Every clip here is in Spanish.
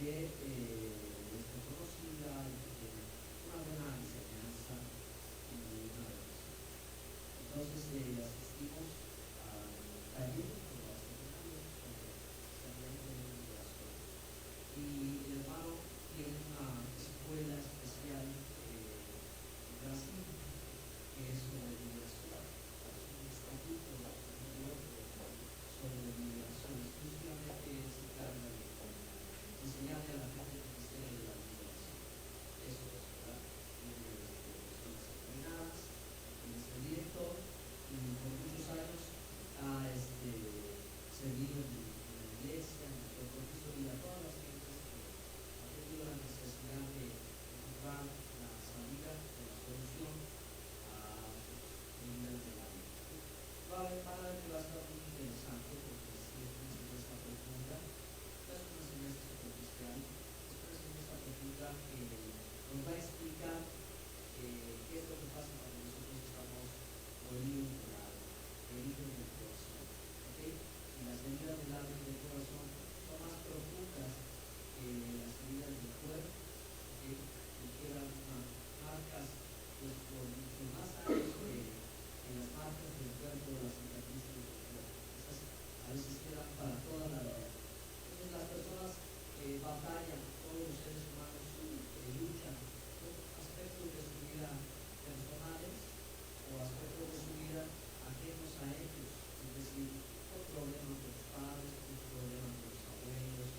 es reconocida y que tiene una buena enseñanza y una bendición. Entonces asistimos al taller por las seminarios donde salían de liberación. Y el hermano tiene una escuela especial en Brasil que es sobre liberación. Es un instituto sobre liberación. Exclusivamente se encarga de enseñarle a la gente el misterio de la liberación. Eso es, ¿verdad? Tiene personas entrenadas en ese director y por muchos años ha servido en la iglesia, en el compromiso y a todas las gentes que han tenido la necesidad de encontrar la salida o la solución a sus heridas de la vida. Van a ver que va a estar muy interesante porque sí es una enseñanza profunda, no es una enseñanza superficial, es una enseñanza profunda que nos va a explicar qué es lo que pasa cuando nosotros estamos dolidos del alma, heridos del corazón. ¿Okay? Y las heridas del alma y del corazón son más profundas que las heridas del cuerpo, ¿okay? Y quedan marcas pues, por mucho más años que las marcas del cuerpo, las cicatrices del cuerpo. Esas a veces quedan para toda la vida. Entonces las personas batallan, todos los seres humanos luchan con aspectos de su vida personales o aspectos de su vida ajenos a ellos, es decir, por problemas de los padres, por problemas de los abuelos,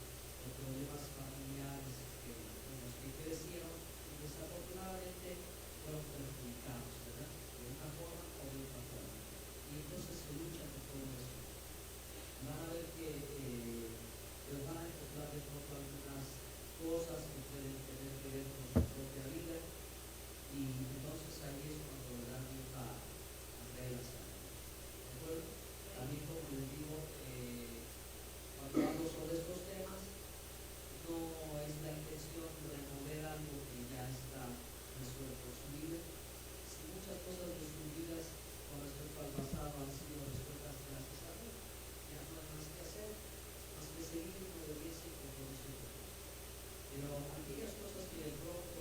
por problemas familiares con los que crecieron y desafortunadamente fueron perjudicados, ¿verdad? De una forma o de otra forma. Y entonces se lucha con todo eso. Van a ver que les van a encontrar de pronto algunas cosas que pueden tener que ver con su propia vida y entonces ahí es cuando le dan a traer la sangre. ¿De acuerdo? También como les digo, cuando hablo sobre estos temas, no es la intención de remover algo que ya está resuelto en su vida. Si muchas cosas de sus vidas con respecto al pasado han sido resueltas gracias a Dios, ya no hay más que hacer, más que seguir en obediencia y compromiso con Dios. Pero aquellas cosas que de pronto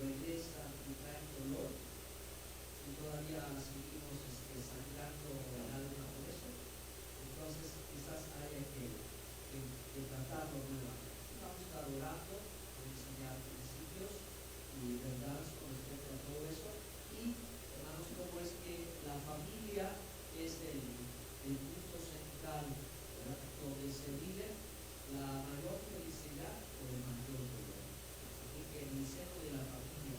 regresan y traen dolor, y todavía seguimos sangrando el alma por eso, entonces quizás haya que tratarlo nuevamente. Vamos a estar orando, a enseñar principios y verdades con respecto a todo eso. Y hermanos, como es que la familia es el punto central, ¿verdad? Donde se vive la mayor felicidad o el mayor dolor. Así que en el seno de la familia,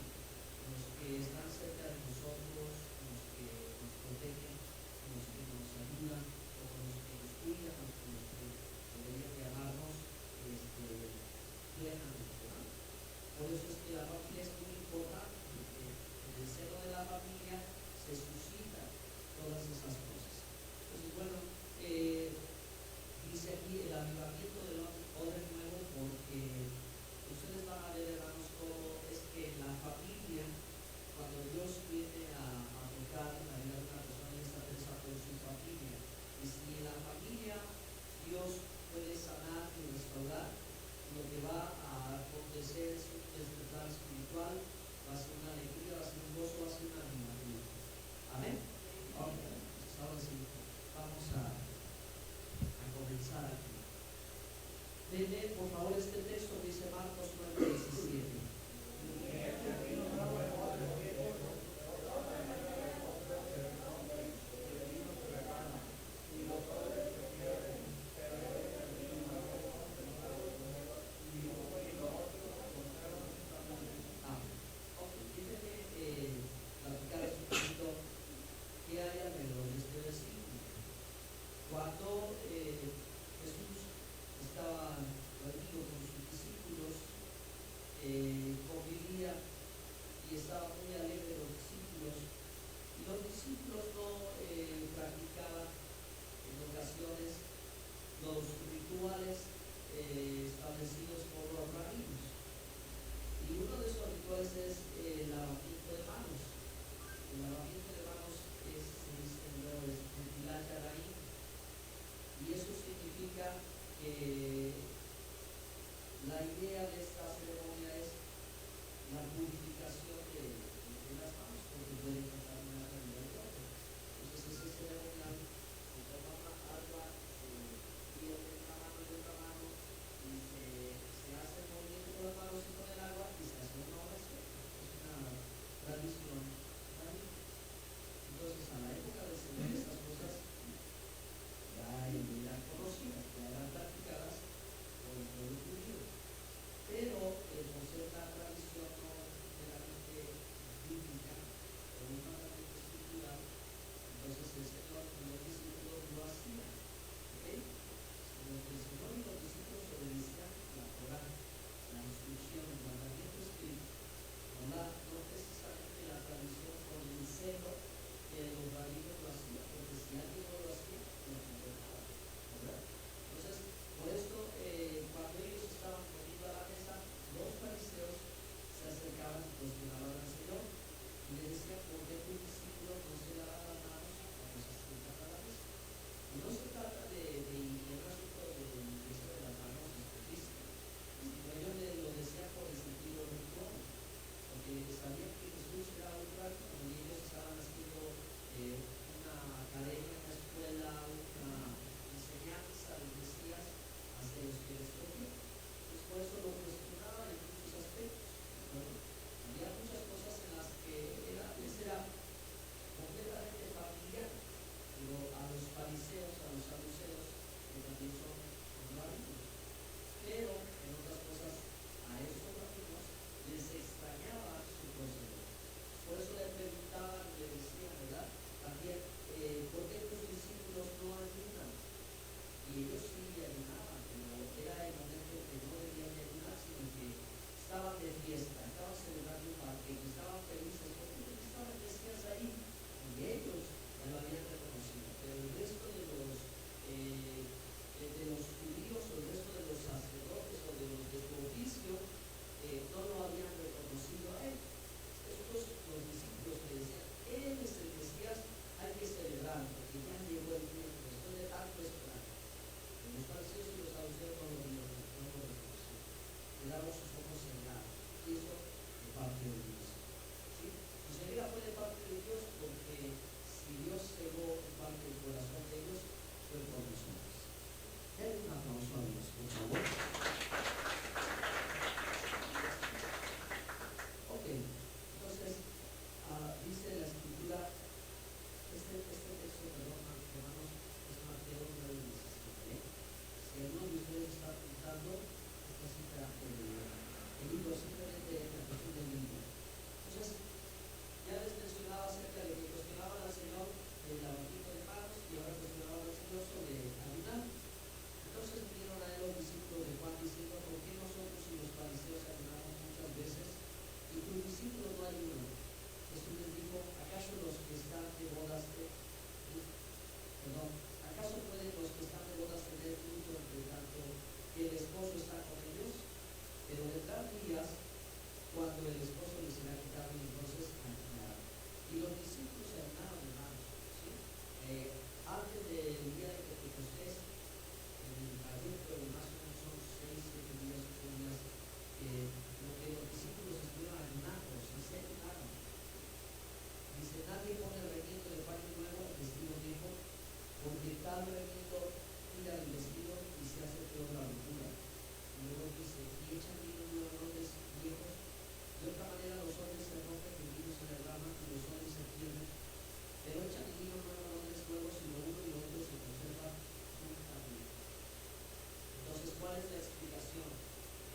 los que están cerca de nosotros, los que nos protegen, los que nos ayudan, o los que nos cuidan, los que deberían de amarnos plenamente, ¿no? Por eso es que la familia es muy importante, porque en el seno de la familia se suscitan todas esas cosas. Entonces, bueno, dice aquí el avivamiento del odre nuevo, porque ustedes van a ver, hermanos, cómo es que en la familia, cuando Dios viene a tocar la vida de una persona y está pensando en su familia, y si en la familia Dios puede sanar y restaurar, lo que va a acontecer es un despertar espiritual, va a ser una alegría, va a ser un gozo, va a ser una avivamiento. Amén. Ok, entonces ahora sí, vamos a comenzar aquí. Lee por favor este texto, dice Marcos 9:17. Platicar un poquito qué hay alrededor de este versículo. Cuando Jesús estaba reunido con sus discípulos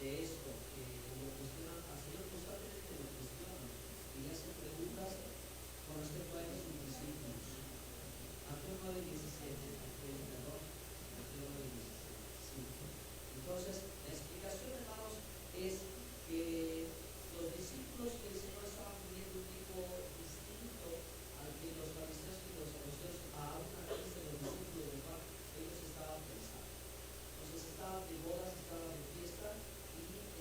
de esto, que lo cuestionan al Señor, constantemente lo cuestionan y le hacen preguntas con respecto a ellos sus discípulos. Mateo 9:17, perdón, Mateo 9:17, sí. Entonces, la explicación, hermanos, es que los discípulos del Señor estaban viviendo un tipo distinto al que los fariseos y los saduceos, aún antes de los discípulos de Juan, ellos estaban pensando. Entonces estaban de bodas, estaban de fiesta y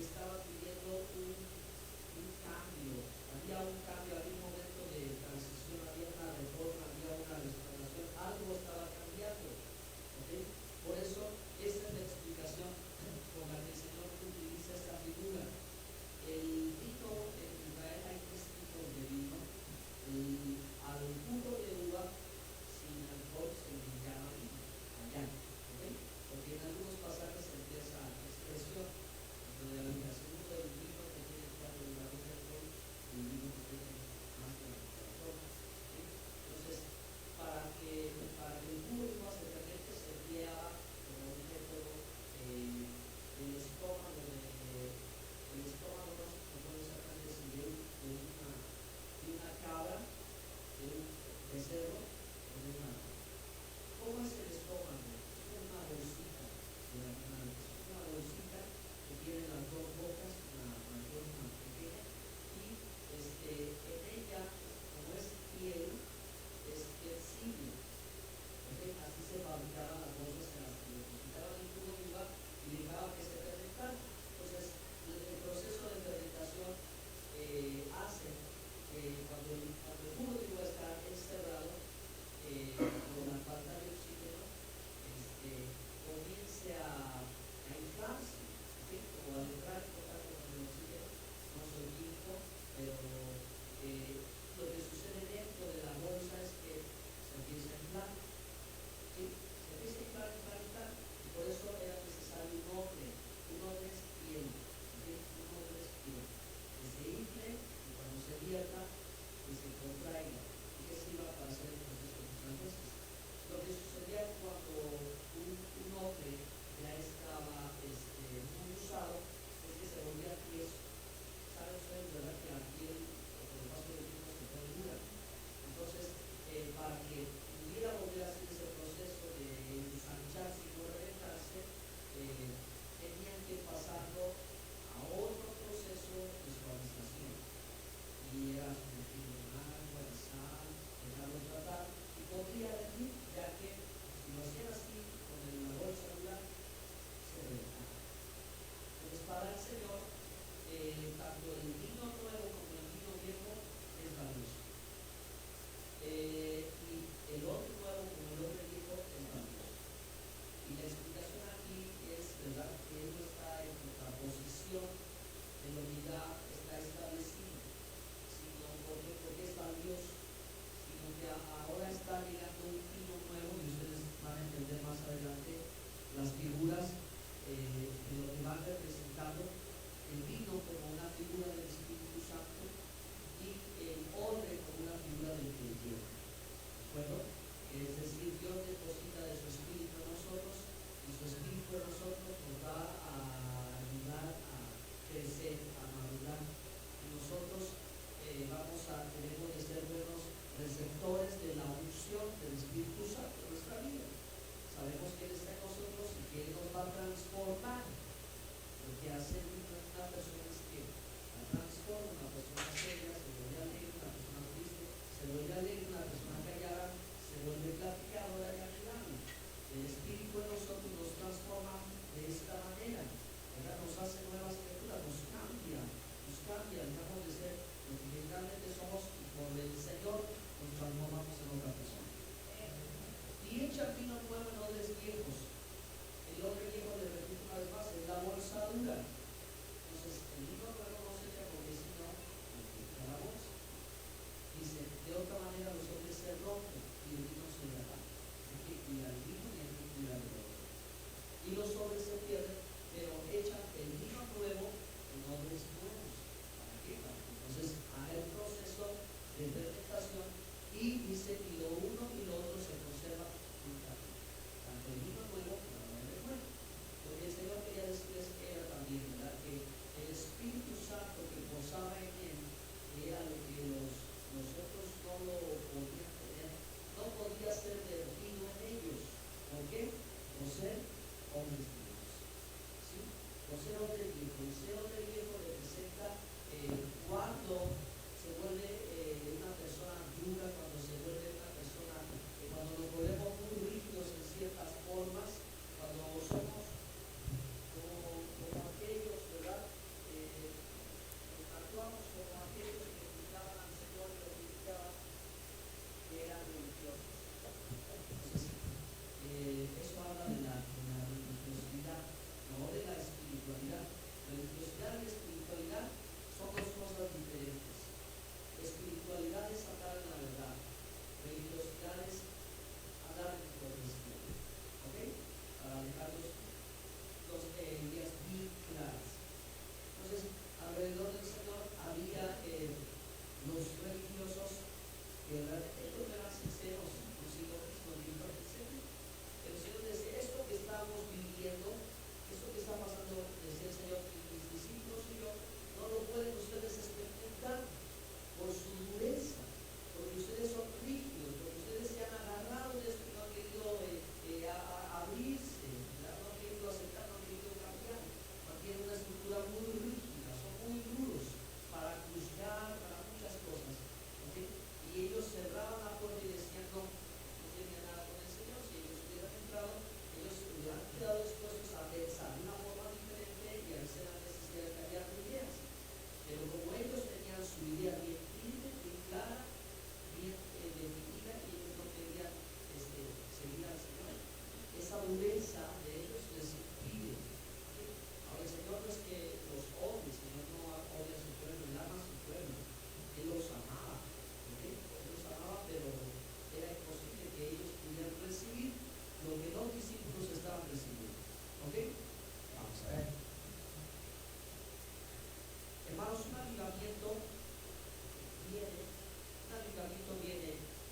viene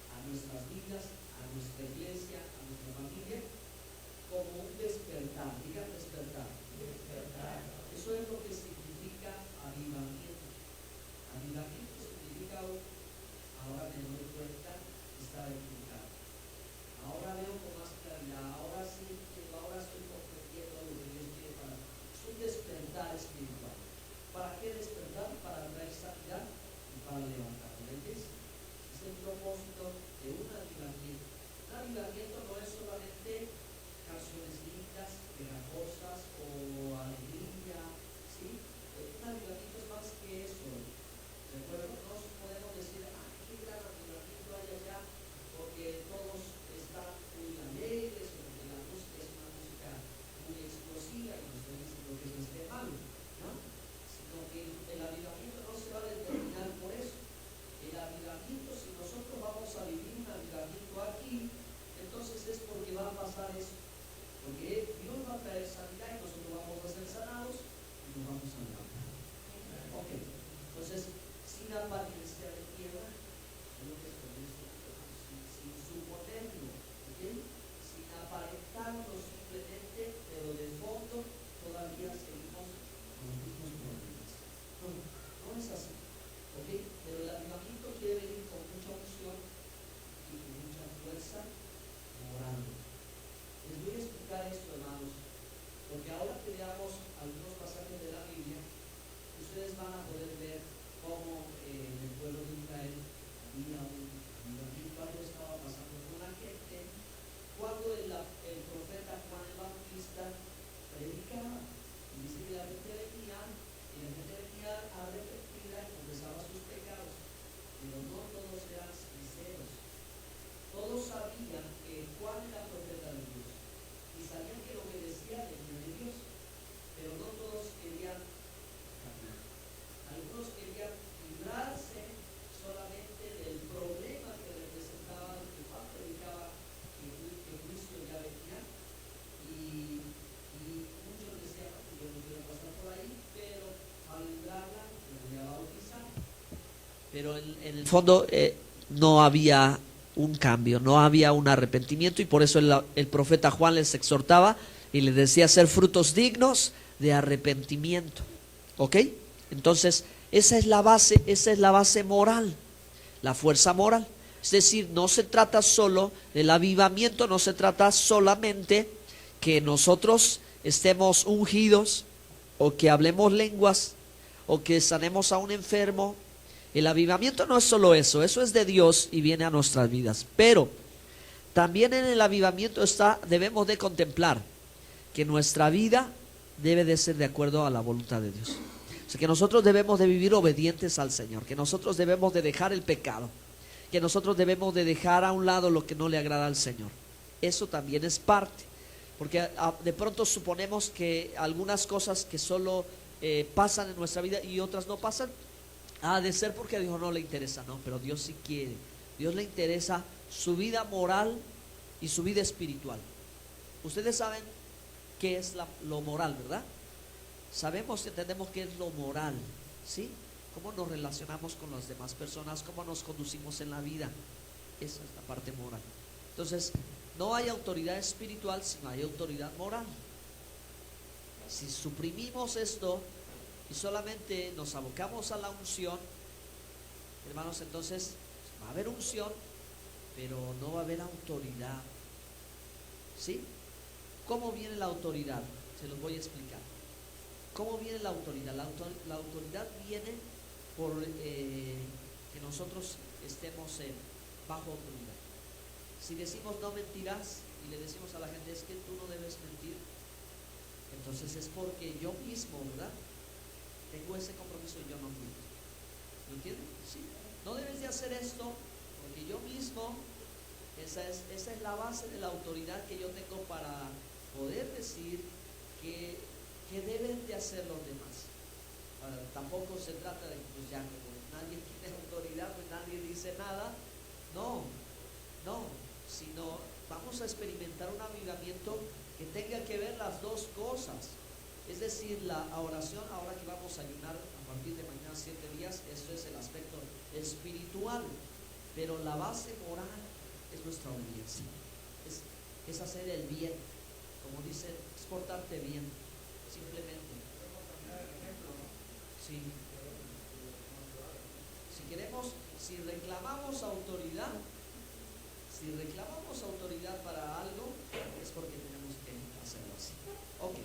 a nuestras vidas, a nuestra iglesia, a nuestra familia, como un despertar. Diga despertar. Despertar. Eso es lo que significa avivamiento. Avivamiento significa, ahora me doy cuenta que estaba equivocado. Ahora veo con más claridad. Ahora sí entiendo, ahora estoy comprendiendo lo que Dios quiere para mí. Es un despertar espiritual. ¿Para qué despertar? Para traer sanidad y para levantar. ¿Entiendes? Es el propósito de un avivamiento. Un avivamiento no es solamente canciones lindas, pegajosas o alegría, ¿sí? Un avivamiento es más que eso. ¿De acuerdo? No podemos decir, qué gran avivamiento hay allá, porque todos están muy alegres, o porque la música es una música muy explosiva, y no estoy diciendo que eso esté malo, ¿no? Sino que el avivamiento no se va a determinar por eso. El avivamiento, si nosotros vamos a vivir un avivamiento aquí, entonces es porque va a pasar eso. Porque Dios va a traer sanidad y nosotros vamos a ser sanados y nos vamos a levantar. Ok, entonces, sin apariencia de piedra, es lo que estoy diciendo, sin suponerlo, ¿ok? Sin aparentarlo simplemente, pero de fondo todavía seguimos con los mismos problemas. No, no es así, ¿ok? Pero el avivamiento quiere venir con mucha unción y con mucha fuerza moral. Les voy a explicar esto, hermanos, porque ahora que veamos algunos pasajes de la Biblia, ustedes van a poder ver cómo en el pueblo de Israel había un avivamiento. Algo estaba pasando con la gente cuando el profeta Juan el Bautista predicaba. Y dice que la gente venía arrepentida y confesaba sus pecados, pero no todos eran sinceros. Todos sabían que Juan era profeta de Dios y sabían que lo obedecía de Dios, pero no todos querían cambiar. Algunos querían librarse solamente del problema que representaba que Juan predicaba, que el juicio ya venía, y muchos decían, yo no quiero pasar por ahí, pero al librarla me voy a bautizar. Pero en el fondo no había un cambio, no había un arrepentimiento, y por eso el profeta Juan les exhortaba y les decía ser frutos dignos de arrepentimiento. ¿Ok? Entonces, esa es la base moral, la fuerza moral. Es decir, no se trata solo del avivamiento, no se trata solamente que nosotros estemos ungidos, o que hablemos lenguas, o que sanemos a un enfermo. El avivamiento no es solo eso, eso es de Dios y viene a nuestras vidas. Pero también en el avivamiento debemos de contemplar que nuestra vida debe de ser de acuerdo a la voluntad de Dios. O sea, que nosotros debemos de vivir obedientes al Señor, que nosotros debemos de dejar el pecado, que nosotros debemos de dejar a un lado lo que no le agrada al Señor. Eso también es parte, porque de pronto suponemos que algunas cosas que solo pasan en nuestra vida y otras no pasan, de ser porque a Dios no le interesa. No, pero Dios sí quiere. Dios le interesa su vida moral y su vida espiritual. Ustedes saben qué es lo moral, ¿verdad? Sabemos, entendemos qué es lo moral, ¿sí? Cómo nos relacionamos con las demás personas, cómo nos conducimos en la vida. Esa es la parte moral. Entonces, no hay autoridad espiritual si no hay autoridad moral. Si suprimimos esto y solamente nos abocamos a la unción, hermanos, entonces va a haber unción, pero no va a haber autoridad. ¿Sí? ¿Cómo viene la autoridad? Se los voy a explicar. ¿Cómo viene la autoridad? La autoridad viene por que nosotros estemos bajo autoridad. Si decimos no mentirás y le decimos a la gente es que tú no debes mentir, entonces es porque yo mismo, ¿verdad?, tengo ese compromiso y yo no miento. ¿Lo entienden? Sí. No debes de hacer esto porque yo mismo, esa es la base de la autoridad que yo tengo para poder decir que deben de hacer los demás. Ahora, tampoco se trata de que pues ya como nadie tiene autoridad, pues nadie dice nada. No, sino vamos a experimentar un avivamiento que tenga que ver las dos cosas. Es decir, la oración, ahora que vamos a ayunar a partir de mañana 7 días, eso es el aspecto espiritual, pero la base moral es nuestra obediencia, es hacer el bien, como dice, es portarte bien, simplemente. Sí. Si reclamamos autoridad, para algo, es porque tenemos que hacerlo así. Ok.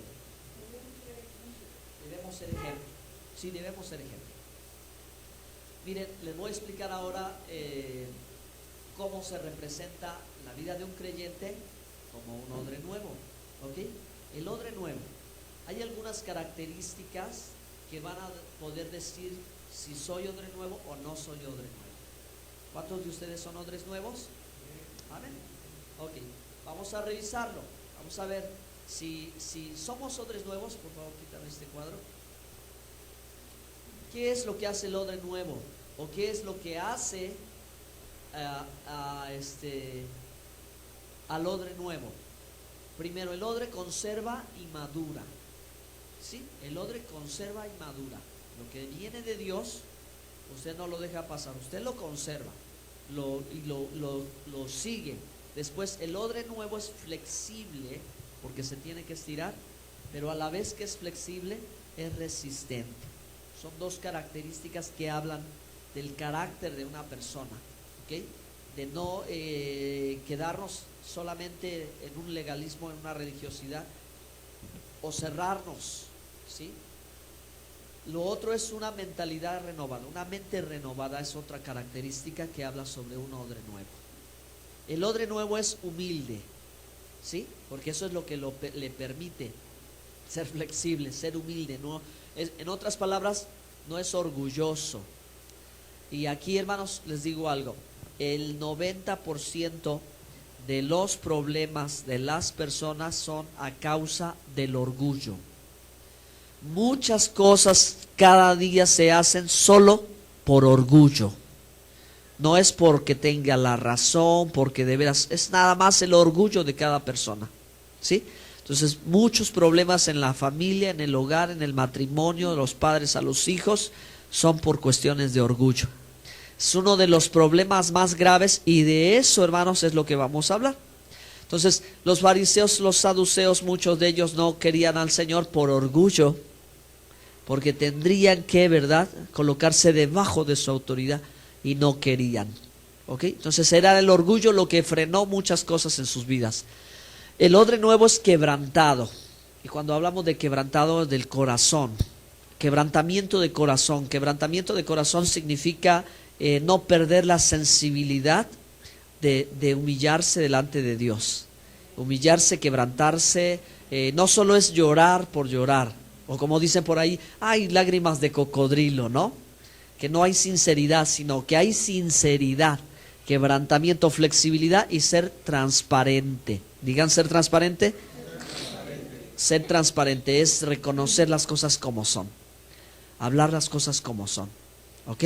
Debemos ser ejemplo. Sí, debemos ser ejemplo. Miren, les voy a explicar ahora cómo se representa la vida de un creyente como un odre nuevo. ¿Ok? El odre nuevo. Hay algunas características que van a poder decir si soy odre nuevo o no soy odre nuevo. ¿Cuántos de ustedes son odres nuevos? Amén. Ok, vamos a revisarlo. Vamos a ver si somos odres nuevos. Por favor, quítame este cuadro. ¿Qué es lo que hace el odre nuevo? ¿O qué es lo que hace al odre nuevo? Primero, el odre conserva y madura. ¿Sí? El odre conserva y madura. Lo que viene de Dios, usted no lo deja pasar, usted lo conserva, lo sigue. Después, el odre nuevo es flexible, porque se tiene que estirar, pero a la vez que es flexible, es resistente. Son dos características que hablan del carácter de una persona, ¿ok? De no quedarnos solamente en un legalismo, en una religiosidad, o cerrarnos, ¿sí? Lo otro es una mentalidad renovada. Una mente renovada es otra característica que habla sobre un odre nuevo. El odre nuevo es humilde, ¿sí? Porque eso es lo que le permite ser flexible, ser humilde, ¿no? En otras palabras, no es orgulloso. Y aquí, hermanos, les digo algo. El 90% de los problemas de las personas son a causa del orgullo. Muchas cosas cada día se hacen solo por orgullo. No es porque tenga la razón, porque de veras, es nada más el orgullo de cada persona, ¿sí? Entonces, muchos problemas en la familia, en el hogar, en el matrimonio, de los padres a los hijos, son por cuestiones de orgullo. Es uno de los problemas más graves, y de eso, hermanos, es lo que vamos a hablar. Entonces, los fariseos, los saduceos, muchos de ellos no querían al Señor por orgullo, porque tendrían que, ¿verdad?, colocarse debajo de su autoridad, y no querían. ¿Ok? Entonces era el orgullo lo que frenó muchas cosas en sus vidas. El odre nuevo es quebrantado, y cuando hablamos de quebrantado, es del corazón. Quebrantamiento de corazón. Quebrantamiento de corazón significa no perder la sensibilidad de humillarse delante de Dios. Humillarse, quebrantarse, no solo es llorar por llorar, o como dicen por ahí, hay lágrimas de cocodrilo, ¿no? Que no hay sinceridad, sino que hay sinceridad, quebrantamiento, flexibilidad y ser transparente. Digan, ser transparente. Ser transparente es reconocer las cosas como son, hablar las cosas como son. ¿Ok?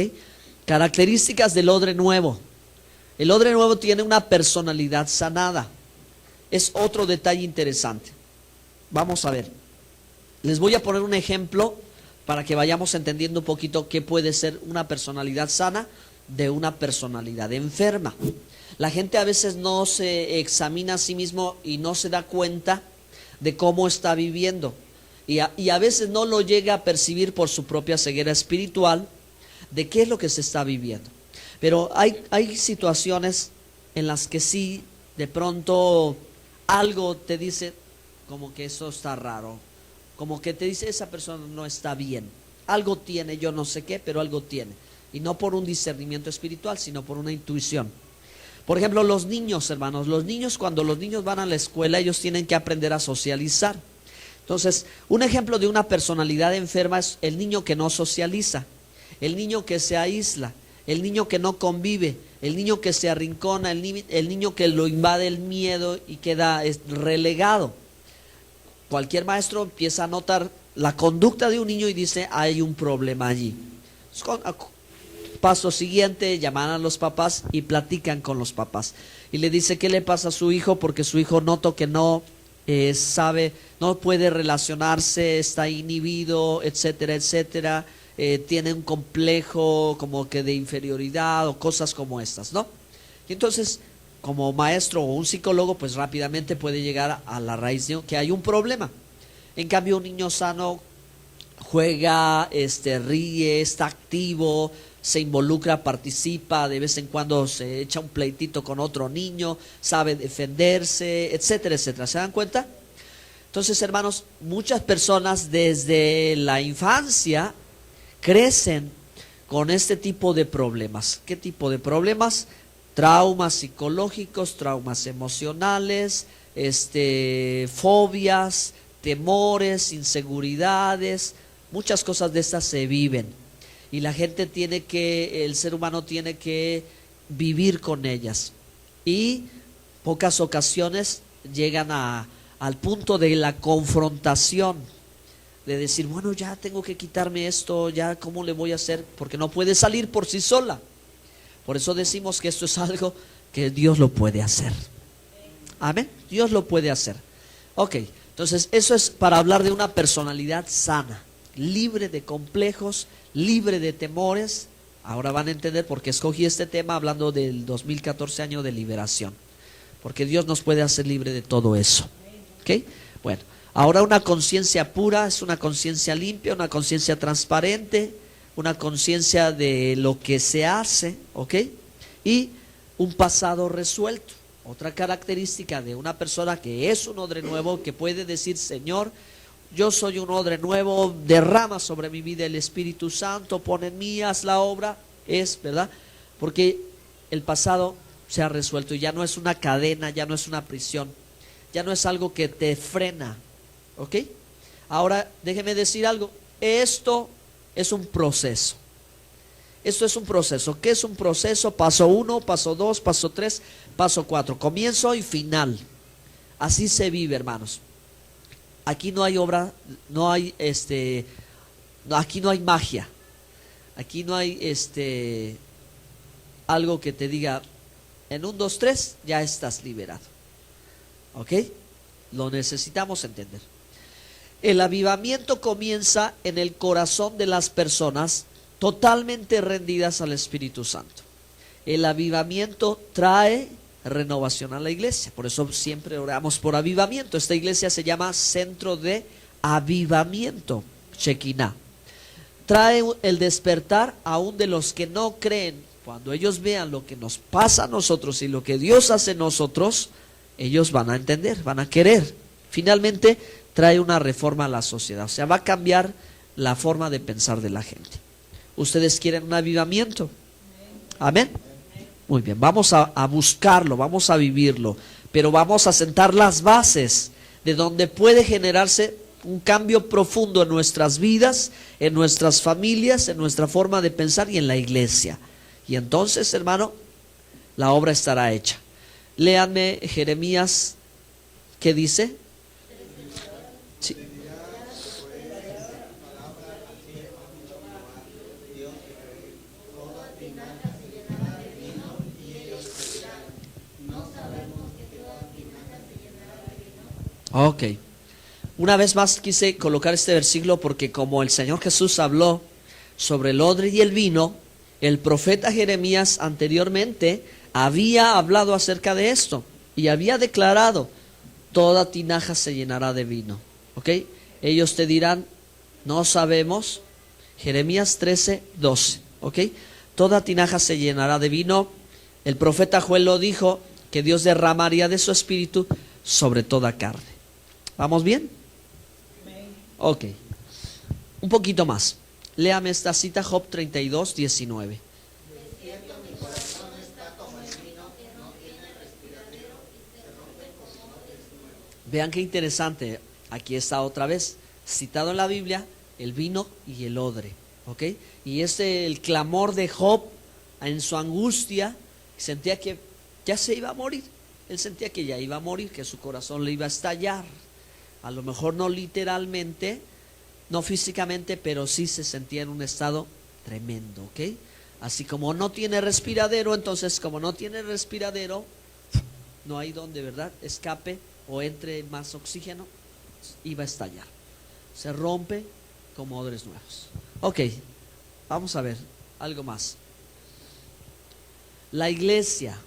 Características del odre nuevo. El odre nuevo tiene una personalidad sanada. Es otro detalle interesante. Vamos a ver. Les voy a poner un ejemplo para que vayamos entendiendo un poquito qué puede ser una personalidad sana de una personalidad enferma. La gente a veces no se examina a sí mismo y no se da cuenta de cómo está viviendo. Y a veces no lo llega a percibir por su propia ceguera espiritual de qué es lo que se está viviendo. Pero hay situaciones en las que sí, de pronto algo te dice como que eso está raro. Como que te dice, esa persona no está bien. Algo tiene, yo no sé qué, pero algo tiene. Y no por un discernimiento espiritual, sino por una intuición. Por ejemplo, los niños, hermanos. Los niños, cuando los niños van a la escuela, ellos tienen que aprender a socializar. Entonces, un ejemplo de una personalidad enferma es el niño que no socializa, el niño que se aísla, el niño que no convive, el niño que se arrincona, el niño que lo invade el miedo y queda relegado. Cualquier maestro empieza a notar la conducta de un niño y dice, hay un problema allí. Paso siguiente, llaman a los papás y platican con los papás. Y le dice, ¿qué le pasa a su hijo? Porque su hijo noto que no sabe, no puede relacionarse, está inhibido, etcétera, etcétera, tiene un complejo como que de inferioridad o cosas como estas, ¿no? Y entonces, como maestro o un psicólogo, pues rápidamente puede llegar a la raíz de que hay un problema. En cambio, un niño sano juega, ríe, está activo, se involucra, participa, de vez en cuando se echa un pleitito con otro niño, sabe defenderse, etcétera, etcétera. ¿Se dan cuenta? Entonces, hermanos, muchas personas desde la infancia crecen con este tipo de problemas. ¿Qué tipo de problemas? Traumas psicológicos, traumas emocionales, fobias, temores, inseguridades, muchas cosas de estas se viven. Y la gente el ser humano tiene que vivir con ellas. Y pocas ocasiones llegan al punto de la confrontación, de decir, bueno, ya tengo que quitarme esto, ya cómo le voy a hacer, porque no puede salir por sí sola. Por eso decimos que esto es algo que Dios lo puede hacer. Amén. Dios lo puede hacer. Ok, entonces eso es para hablar de una personalidad sana, libre de complejos, libre de temores. Ahora van a entender por qué escogí este tema hablando del 2014, año de liberación. Porque Dios nos puede hacer libre de todo eso. ¿Ok? Bueno, ahora una conciencia pura es una conciencia limpia, una conciencia transparente, una conciencia de lo que se hace, ¿ok? Y un pasado resuelto. Otra característica de una persona que es un odre nuevo, que puede decir, Señor, yo soy un odre nuevo, derrama sobre mi vida el Espíritu Santo, pon en mí, haz la obra, es, ¿verdad? Porque el pasado se ha resuelto y ya no es una cadena, ya no es una prisión, ya no es algo que te frena, ¿ok? Ahora, déjeme decir algo, esto es un proceso. Esto es un proceso. ¿Qué es un proceso? Paso 1, paso 2, paso 3, paso 4. Comienzo y final. Así se vive, hermanos. Aquí no hay obra, no hay aquí no hay magia. Aquí no hay algo que te diga en 1, 2, 3 ya estás liberado. ¿Ok? Lo necesitamos entender. El avivamiento comienza en el corazón de las personas totalmente rendidas al Espíritu Santo. El avivamiento trae renovación a la iglesia. Por eso siempre oramos por avivamiento. Esta iglesia se llama Centro de Avivamiento, Shekinah. Trae el despertar aún de los que no creen. Cuando ellos vean lo que nos pasa a nosotros y lo que Dios hace en nosotros, ellos van a entender, van a querer. Finalmente trae una reforma a la sociedad. O sea, va a cambiar la forma de pensar de la gente. ¿Ustedes quieren un avivamiento? Amén. Muy bien, vamos a buscarlo, vamos a vivirlo, pero vamos a sentar las bases de donde puede generarse un cambio profundo en nuestras vidas, en nuestras familias, en nuestra forma de pensar y en la iglesia. Y entonces, hermano, la obra estará hecha. Léanme Jeremías, ¿qué dice? Sí. Ok. Una vez más quise colocar este versículo porque como el Señor Jesús habló sobre el odre y el vino, el profeta Jeremías anteriormente había hablado acerca de esto y había declarado, toda tinaja se llenará de vino. ¿Ok? Ellos te dirán, no sabemos. Jeremías 13:12. ¿Ok? Toda tinaja se llenará de vino. El profeta Joel lo dijo, que Dios derramaría de su espíritu sobre toda carne. ¿Vamos bien? Ok. Un poquito más. Léame esta cita, Job 32:19. Vean qué interesante. Aquí está otra vez citado en la Biblia el vino y el odre. ¿Ok? Y es el clamor de Job en su angustia. Sentía que ya se iba a morir. Él sentía que ya iba a morir, que su corazón le iba a estallar. A lo mejor no literalmente, no físicamente, pero sí se sentía en un estado tremendo, ¿ok? Así como no tiene respiradero, entonces como no tiene respiradero, no hay donde, ¿verdad?, escape, o entre más oxígeno y va a estallar. Se rompe como odres nuevos. Ok, vamos a ver algo más. La iglesia,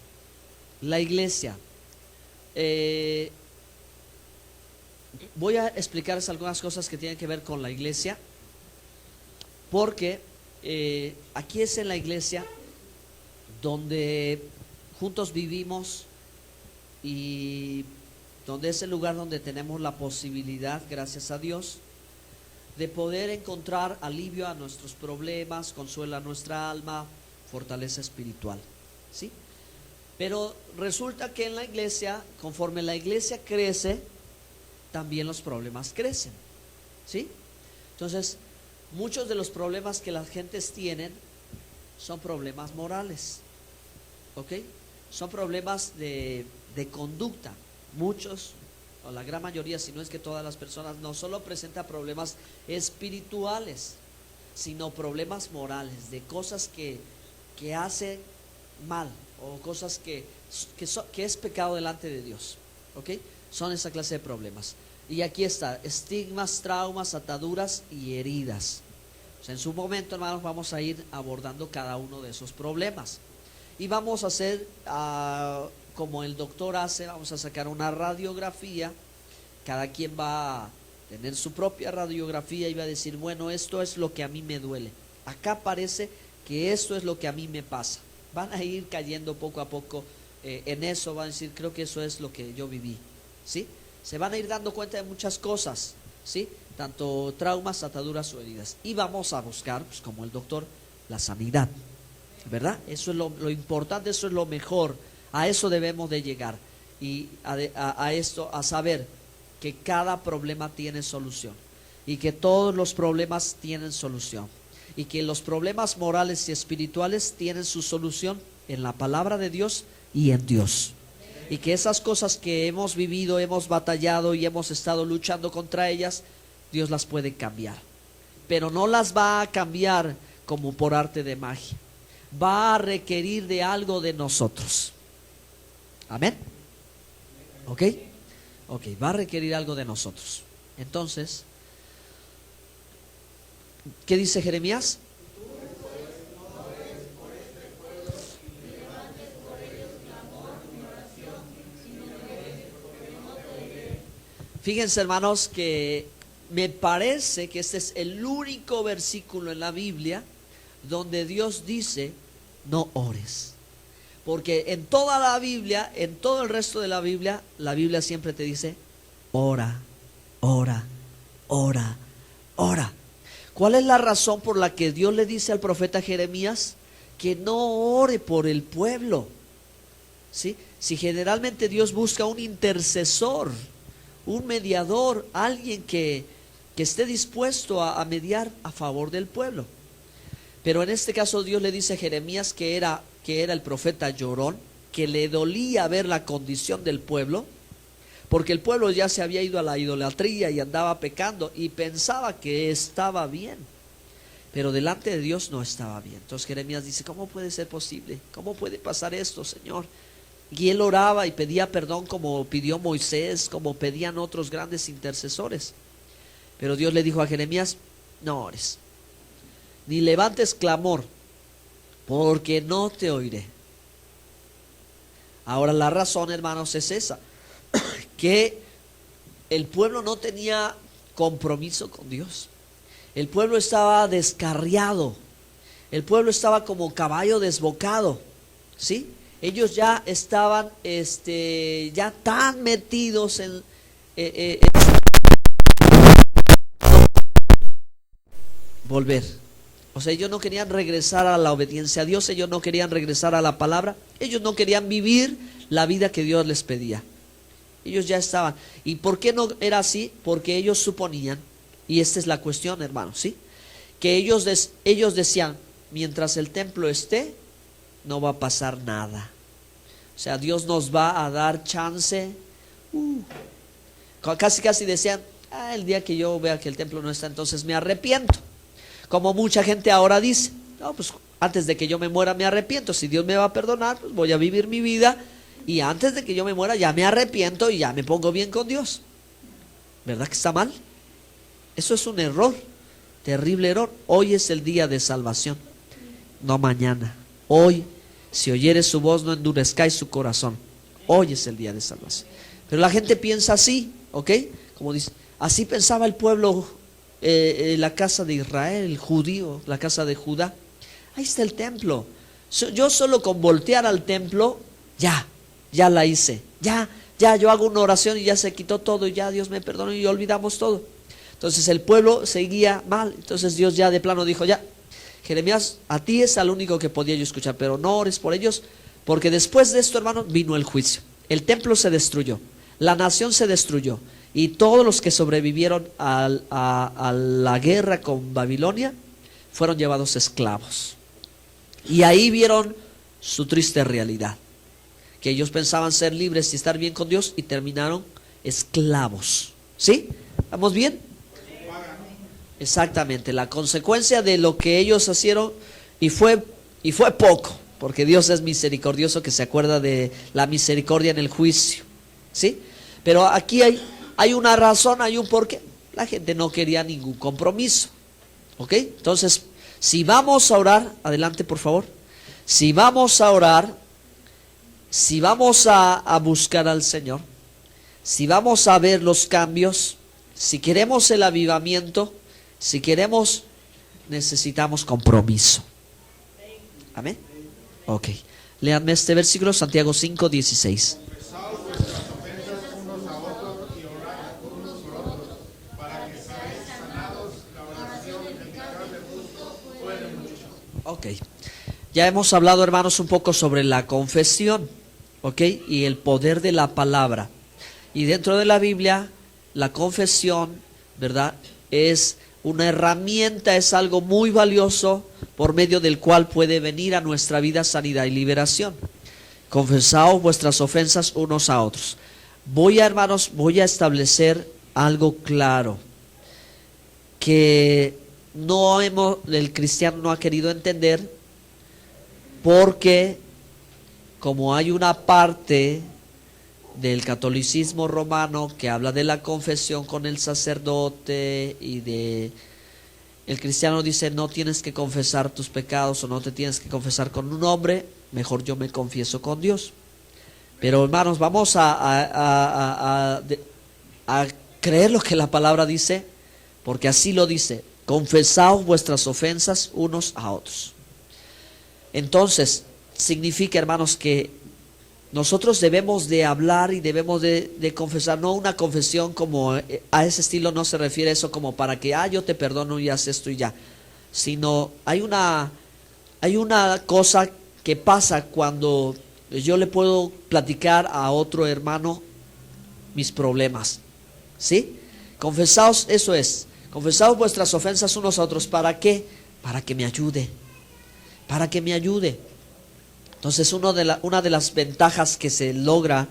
voy a explicarles algunas cosas que tienen que ver con la iglesia, porque aquí es en la iglesia donde juntos vivimos y donde es el lugar donde tenemos la posibilidad, gracias a Dios, de poder encontrar alivio a nuestros problemas, consuelo a nuestra alma, fortaleza espiritual, ¿sí? Pero resulta que en la iglesia, conforme la iglesia crece, también los problemas crecen, ¿sí? Entonces, muchos de los problemas que las gentes tienen son problemas morales, ¿ok? Son problemas de conducta. Muchos, o la gran mayoría, si no es que todas las personas, no solo presentan problemas espirituales, sino problemas morales, de cosas que hace mal, o cosas que es pecado delante de Dios, ¿ok? Son esa clase de problemas. Y aquí está: estigmas, traumas, ataduras y heridas. O sea, en su momento, hermanos, vamos a ir abordando cada uno de esos problemas. Y vamos a hacer, como el doctor hace, vamos a sacar una radiografía. Cada quien va a tener su propia radiografía y va a decir, bueno, esto es lo que a mí me duele. Acá parece que esto es lo que a mí me pasa. Van a ir cayendo poco a poco en eso, van a decir, creo que eso es lo que yo viví, ¿sí? Se van a ir dando cuenta de muchas cosas, ¿sí? Tanto traumas, ataduras o heridas. Y vamos a buscar, pues, como el doctor, la sanidad, ¿verdad? Eso es lo importante, eso es lo mejor. A eso debemos de llegar. Y a esto, a saber que cada problema tiene solución. Y que todos los problemas tienen solución. Y que los problemas morales y espirituales tienen su solución en la palabra de Dios y en Dios. Y que esas cosas que hemos vivido, hemos batallado y hemos estado luchando contra ellas, Dios las puede cambiar. Pero no las va a cambiar como por arte de magia. Va a requerir de algo de nosotros. Amén. ¿Ok? Ok, va a requerir algo de nosotros. Entonces, ¿qué dice Jeremías? Fíjense, hermanos, que me parece que este es el único versículo en la Biblia donde Dios dice, no ores. Porque en toda la Biblia, en todo el resto de la Biblia siempre te dice, ora, ora, ora, ora. ¿Cuál es la razón por la que Dios le dice al profeta Jeremías que no ore por el pueblo? ¿Sí? Si generalmente Dios busca un intercesor, un mediador, alguien que esté dispuesto a mediar a favor del pueblo. Pero en este caso Dios le dice a Jeremías que era el profeta llorón, que le dolía ver la condición del pueblo, porque el pueblo ya se había ido a la idolatría y andaba pecando y pensaba que estaba bien, pero delante de Dios no estaba bien. Entonces Jeremías dice, ¿cómo puede ser posible? ¿Cómo puede pasar esto, Señor? Y él oraba y pedía perdón como pidió Moisés, como pedían otros grandes intercesores. Pero Dios le dijo a Jeremías, no ores, ni levantes clamor, porque no te oiré. Ahora la razón, hermanos, es esa, que el pueblo no tenía compromiso con Dios. El pueblo estaba descarriado. El pueblo estaba como caballo desbocado, ¿sí? Ellos ya estaban ya tan metidos en volver. O sea, ellos no querían regresar a la obediencia a Dios, ellos no querían regresar a la palabra, ellos no querían vivir la vida que Dios les pedía. Ellos ya estaban. ¿Y por qué no era así? Porque ellos suponían, y esta es la cuestión, hermanos, ¿sí? Que ellos decían, mientras el templo esté, no va a pasar nada. O sea, Dios nos va a dar chance. Casi decían, el día que yo vea que el templo no está, entonces me arrepiento. Como mucha gente ahora dice, no, pues antes de que yo me muera me arrepiento. Si Dios me va a perdonar, pues voy a vivir mi vida Y antes de que yo me muera ya me arrepiento y ya me pongo bien con Dios. ¿Verdad que está mal? Eso es un error, terrible error. Hoy es el día de salvación, no mañana. Hoy, si oyeres su voz, no endurezcáis su corazón. Hoy es el día de salvación. Pero la gente piensa así, ¿ok? Como dice, así pensaba el pueblo, la casa de Israel, el judío, la casa de Judá. Ahí está el templo. Yo solo con voltear al templo, ya la hice. Ya, yo hago una oración y ya se quitó todo y ya Dios me perdonó y olvidamos todo. Entonces el pueblo seguía mal. Entonces Dios ya de plano dijo, ya, Jeremías, a ti es al único que podía yo escuchar, pero no ores por ellos, porque después de esto, hermano, vino el juicio. El templo se destruyó, la nación se destruyó, y todos los que sobrevivieron a la guerra con Babilonia fueron llevados esclavos. Y ahí vieron su triste realidad, que ellos pensaban ser libres y estar bien con Dios y terminaron esclavos. ¿Sí? ¿Estamos bien? Exactamente, la consecuencia de lo que ellos hicieron, y fue poco, porque Dios es misericordioso, que se acuerda de la misericordia en el juicio, ¿sí? Pero aquí hay una razón, hay un porqué. La gente no quería ningún compromiso, ¿ok? Entonces, si vamos a orar, adelante por favor. Si vamos a orar, si vamos a buscar al Señor, si vamos a ver los cambios, si queremos el avivamiento, si queremos, necesitamos compromiso. Amén. Ok. Léanme este versículo, Santiago 5:16. Ok. Ya hemos hablado, hermanos, un poco sobre la confesión, ok, y el poder de la palabra. Y dentro de la Biblia, la confesión, ¿verdad?, es una herramienta, es algo muy valioso por medio del cual puede venir a nuestra vida sanidad y liberación. Confesaos vuestras ofensas unos a otros. Hermanos, voy a establecer algo claro que el cristiano no ha querido entender, porque como hay una parte del catolicismo romano que habla de la confesión con el sacerdote, el cristiano dice, no tienes que confesar tus pecados o no te tienes que confesar con un hombre, mejor yo me confieso con Dios. Pero hermanos, vamos a creer lo que la palabra dice, porque así lo dice: confesaos vuestras ofensas unos a otros. Entonces, significa, hermanos, que nosotros debemos de hablar y debemos de confesar, no una confesión como a ese estilo, no se refiere eso como para que, yo te perdono y haz esto y ya, sino hay una cosa que pasa cuando yo le puedo platicar a otro hermano mis problemas, ¿sí? Confesaos, eso es, confesaos vuestras ofensas unos a otros. ¿Para qué? Para que me ayude, para que me ayude. Entonces una de las ventajas que se logra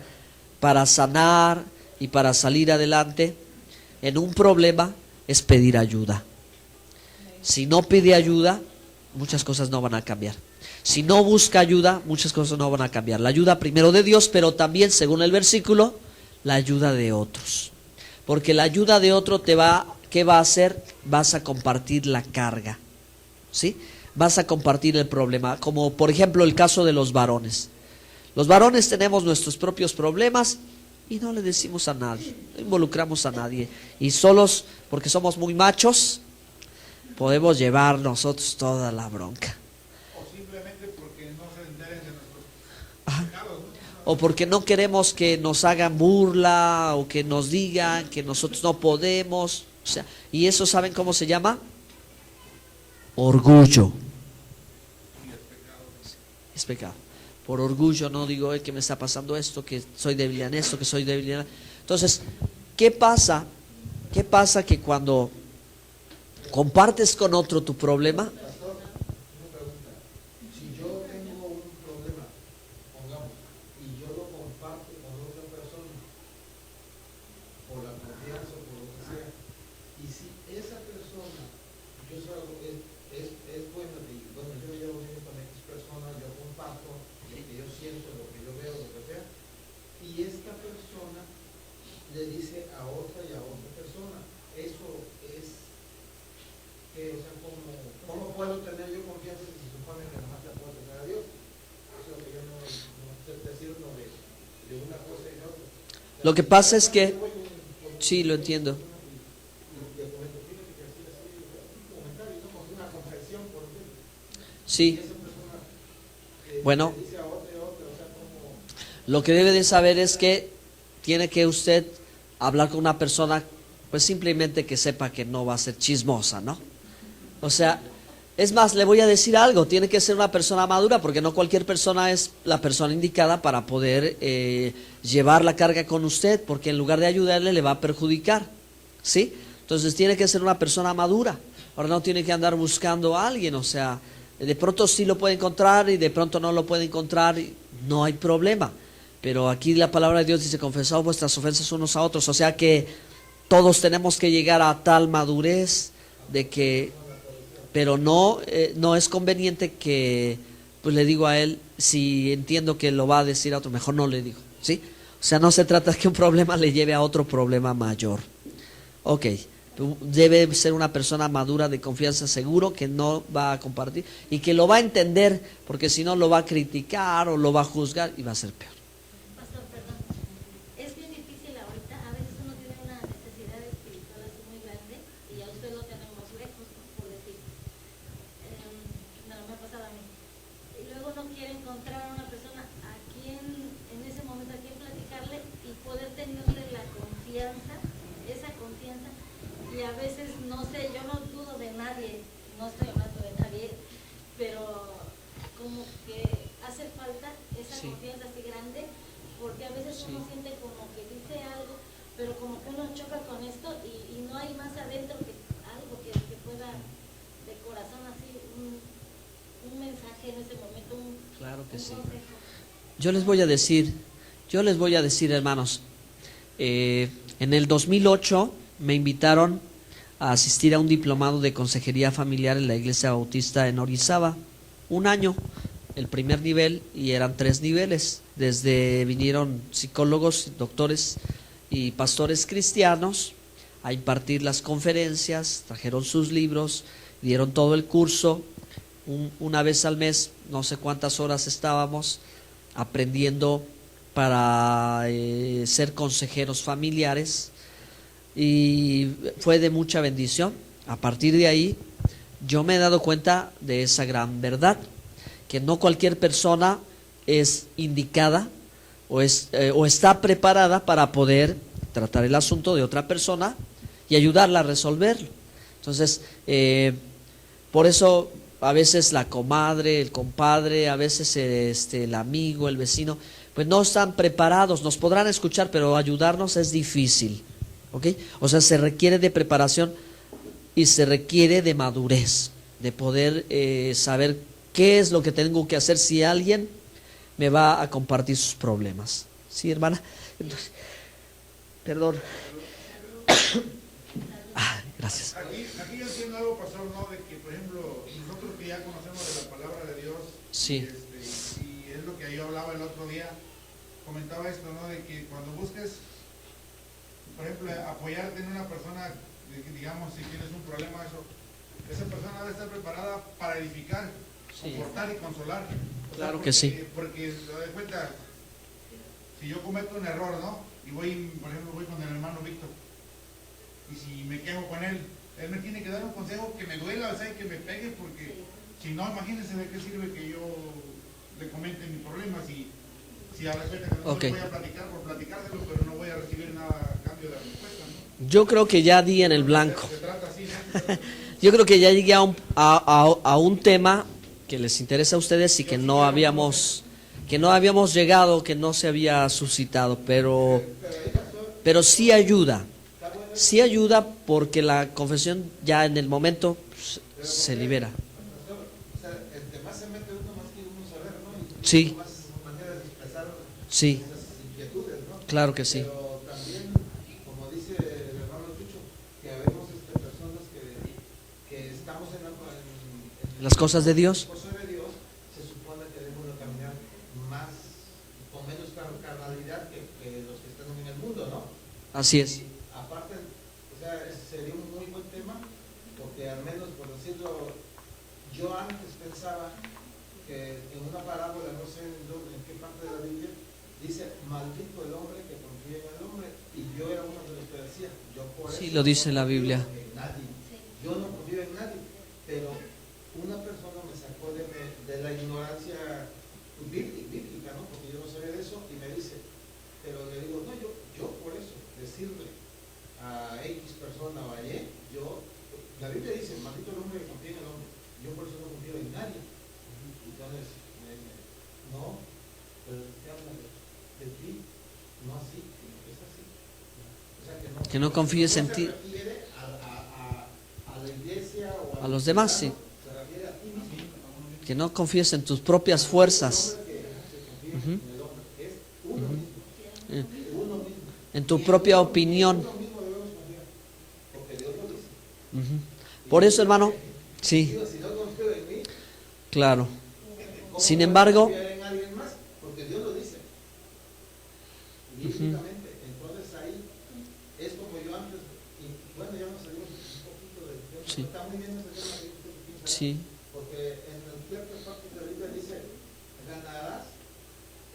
para sanar y para salir adelante en un problema es pedir ayuda. Si no pide ayuda, muchas cosas no van a cambiar. Si no busca ayuda, muchas cosas no van a cambiar. La ayuda primero de Dios, pero también, según el versículo, la ayuda de otros. Porque la ayuda de otro ¿qué va a hacer? Vas a compartir la carga, ¿sí? Vas a compartir el problema, como por ejemplo el caso de los varones. Los varones tenemos nuestros propios problemas y no le decimos a nadie, no involucramos a nadie, y solos, porque somos muy machos, podemos llevar nosotros toda la bronca. O simplemente porque no se enteren de nuestros pecados, ¿no? O porque no queremos que nos hagan burla o que nos digan que nosotros no podemos. O sea, y eso, ¿saben cómo se llama? Orgullo. Es pecado. Por orgullo no digo que me está pasando esto, que soy débil en esto, que soy débil en... Entonces, ¿qué pasa? ¿Qué pasa que cuando compartes con otro tu problema? Pastor, una pregunta. Si yo tengo un problema, pongamos, y yo lo comparto con otra persona, por la confianza o por lo que sea, y si esa persona, yo salgo, es buena, bueno, yo llevo bien con X personas, yo comparto lo que yo siento, lo que yo veo, lo que sea, supone que nada más te puedo tener a Dios. Eso es lo que yo no sé decirlo de una cosa y de otra. Lo que pasa es que, sí, lo entiendo. Sí. Bueno, lo que debe de saber es que tiene que usted hablar con una persona, pues simplemente que sepa que no va a ser chismosa, ¿no? O sea, es más, le voy a decir algo, tiene que ser una persona madura, porque no cualquier persona es la persona indicada para poder llevar la carga con usted, porque en lugar de ayudarle le va a perjudicar, ¿sí? Entonces tiene que ser una persona madura. Ahora no tiene que andar buscando a alguien, o sea, de pronto sí lo puede encontrar y de pronto no lo puede encontrar, y no hay problema. Pero aquí la palabra de Dios dice: confesad vuestras ofensas unos a otros. O sea que todos tenemos que llegar a tal madurez de que, pero no es conveniente que, pues le digo a él, si entiendo que lo va a decir a otro, mejor no le digo, ¿sí? O sea, no se trata de que un problema le lleve a otro problema mayor. Ok, debe ser una persona madura, de confianza, seguro que no va a compartir y que lo va a entender, porque si no lo va a criticar o lo va a juzgar y va a ser peor. Pastor, perdón. Es bien difícil ahorita, a veces uno tiene una necesidad espiritual así muy grande y a usted lo tenemos lejos, por decir. No, me ha pasado a mí. Y luego no quiere encontrar a una persona a quien, en ese momento, a quien platicarle y poder tenerle la confianza, esa confianza. Y a veces, no sé, yo no dudo de nadie, no estoy hablando de nadie, pero como que hace falta esa Sí. confianza así grande, porque a veces Sí. uno siente como que dice algo, pero como que uno choca con esto y no hay más adentro que algo que pueda, de corazón así, un mensaje en ese momento, Claro que un sí. consejo. Yo les voy a decir, hermanos, en el 2008 me invitaron a asistir a un diplomado de consejería familiar en la Iglesia Bautista en Orizaba, un año, el primer nivel, y eran 3 niveles. Vinieron psicólogos, doctores y pastores cristianos a impartir las conferencias, trajeron sus libros, dieron todo el curso, una vez al mes, no sé cuántas horas estábamos aprendiendo para ser consejeros familiares, y fue de mucha bendición. A partir de ahí yo me he dado cuenta de esa gran verdad, que no cualquier persona es indicada o está preparada para poder tratar el asunto de otra persona y ayudarla a resolverlo. Entonces, por eso a veces la comadre, el compadre, a veces el amigo, el vecino, pues no están preparados. Nos podrán escuchar, pero ayudarnos es difícil, ¿ok? O sea, se requiere de preparación y se requiere de madurez, de poder saber qué es lo que tengo que hacer si alguien me va a compartir sus problemas. ¿Sí, hermana? Entonces, perdón. Gracias. Aquí yo entiendo algo, pastor, ¿no? De que, por ejemplo, nosotros que ya conocemos de la palabra de Dios, Sí. y es lo que yo hablaba el otro día, comentaba esto, ¿no? De que cuando busques, por ejemplo, apoyarte en una persona, digamos, si tienes un problema, esa persona debe estar preparada para edificar, Sí. confortar y consolar. O sea, Claro que sí. Porque, te das cuenta, si yo cometo un error, ¿no? Y voy, por ejemplo, voy con el hermano Víctor, y si me quejo con él me tiene que dar un consejo que me duela, o sea, que me pegue, porque si no, imagínense de qué sirve que yo le comente mi problema, si a respecto que no Okay. le voy a platicar por platicárselo, pero no voy a recibir nada a cambio de respuesta, ¿no? Yo creo que ya di en el blanco. Se trata así, ¿no? Yo creo que ya llegué a un tema que les interesa a ustedes y que no habíamos llegado, que no se había suscitado, pero sí ayuda. Sí ayuda, porque la confesión ya en el momento se libera. O sea, entre más se mete uno, más quiere uno saber, ¿no? Y Sí. más maneras de expresar Sí, esas inquietudes, ¿no? claro que sí. Pero también, como dice el hermano Chucho, que habemos personas que estamos en Las cosas de Dios. las cosas de Dios, se supone que debemos de caminar más, con menos carnalidad que los que están en el mundo, ¿no? Así es. Y aparte, o sea, sería un muy buen tema, porque al menos, por decirlo, yo antes pensaba que en una parábola, no sé en qué parte de la Biblia, dice, maldito el hombre que confía en el hombre. Y yo era uno de los que decía, yo por Sí, eso lo dice no la confío Biblia. en nadie. Yo no confío en nadie, pero una persona me sacó de la ignorancia bíblica, ¿no? Porque yo no sabía de eso, y me dice, pero le digo, no, yo por eso, decirle a X persona o a Y, la Biblia dice, maldito el hombre que confía en el hombre, yo por eso no confío en nadie. Entonces, me dice, no, pero te habla de ti, no así, es así. O sea, Que no confíes en ti. Se refiere a la iglesia o A los demás, sí. se refiere a ti mismo. Que no confíes en tus propias fuerzas, Ujú. Es uno mismo. eh, Uno mismo. en tu propia opinión. Uno mismo debemos confiar, porque Dios lo dice. Ujú. Por eso, hermano, sí, Digo, si no confío en mí, claro. ¿cómo Sin voy a embargo, confiar en alguien más? Porque Dios lo dice. Bíblicamente. Entonces ahí es como yo antes, y bueno, ya nos salimos un poquito del tema. Sí. Está muy bien ese tema que usted piensa, sí, porque en ciertas partes de la Biblia dice, ganarás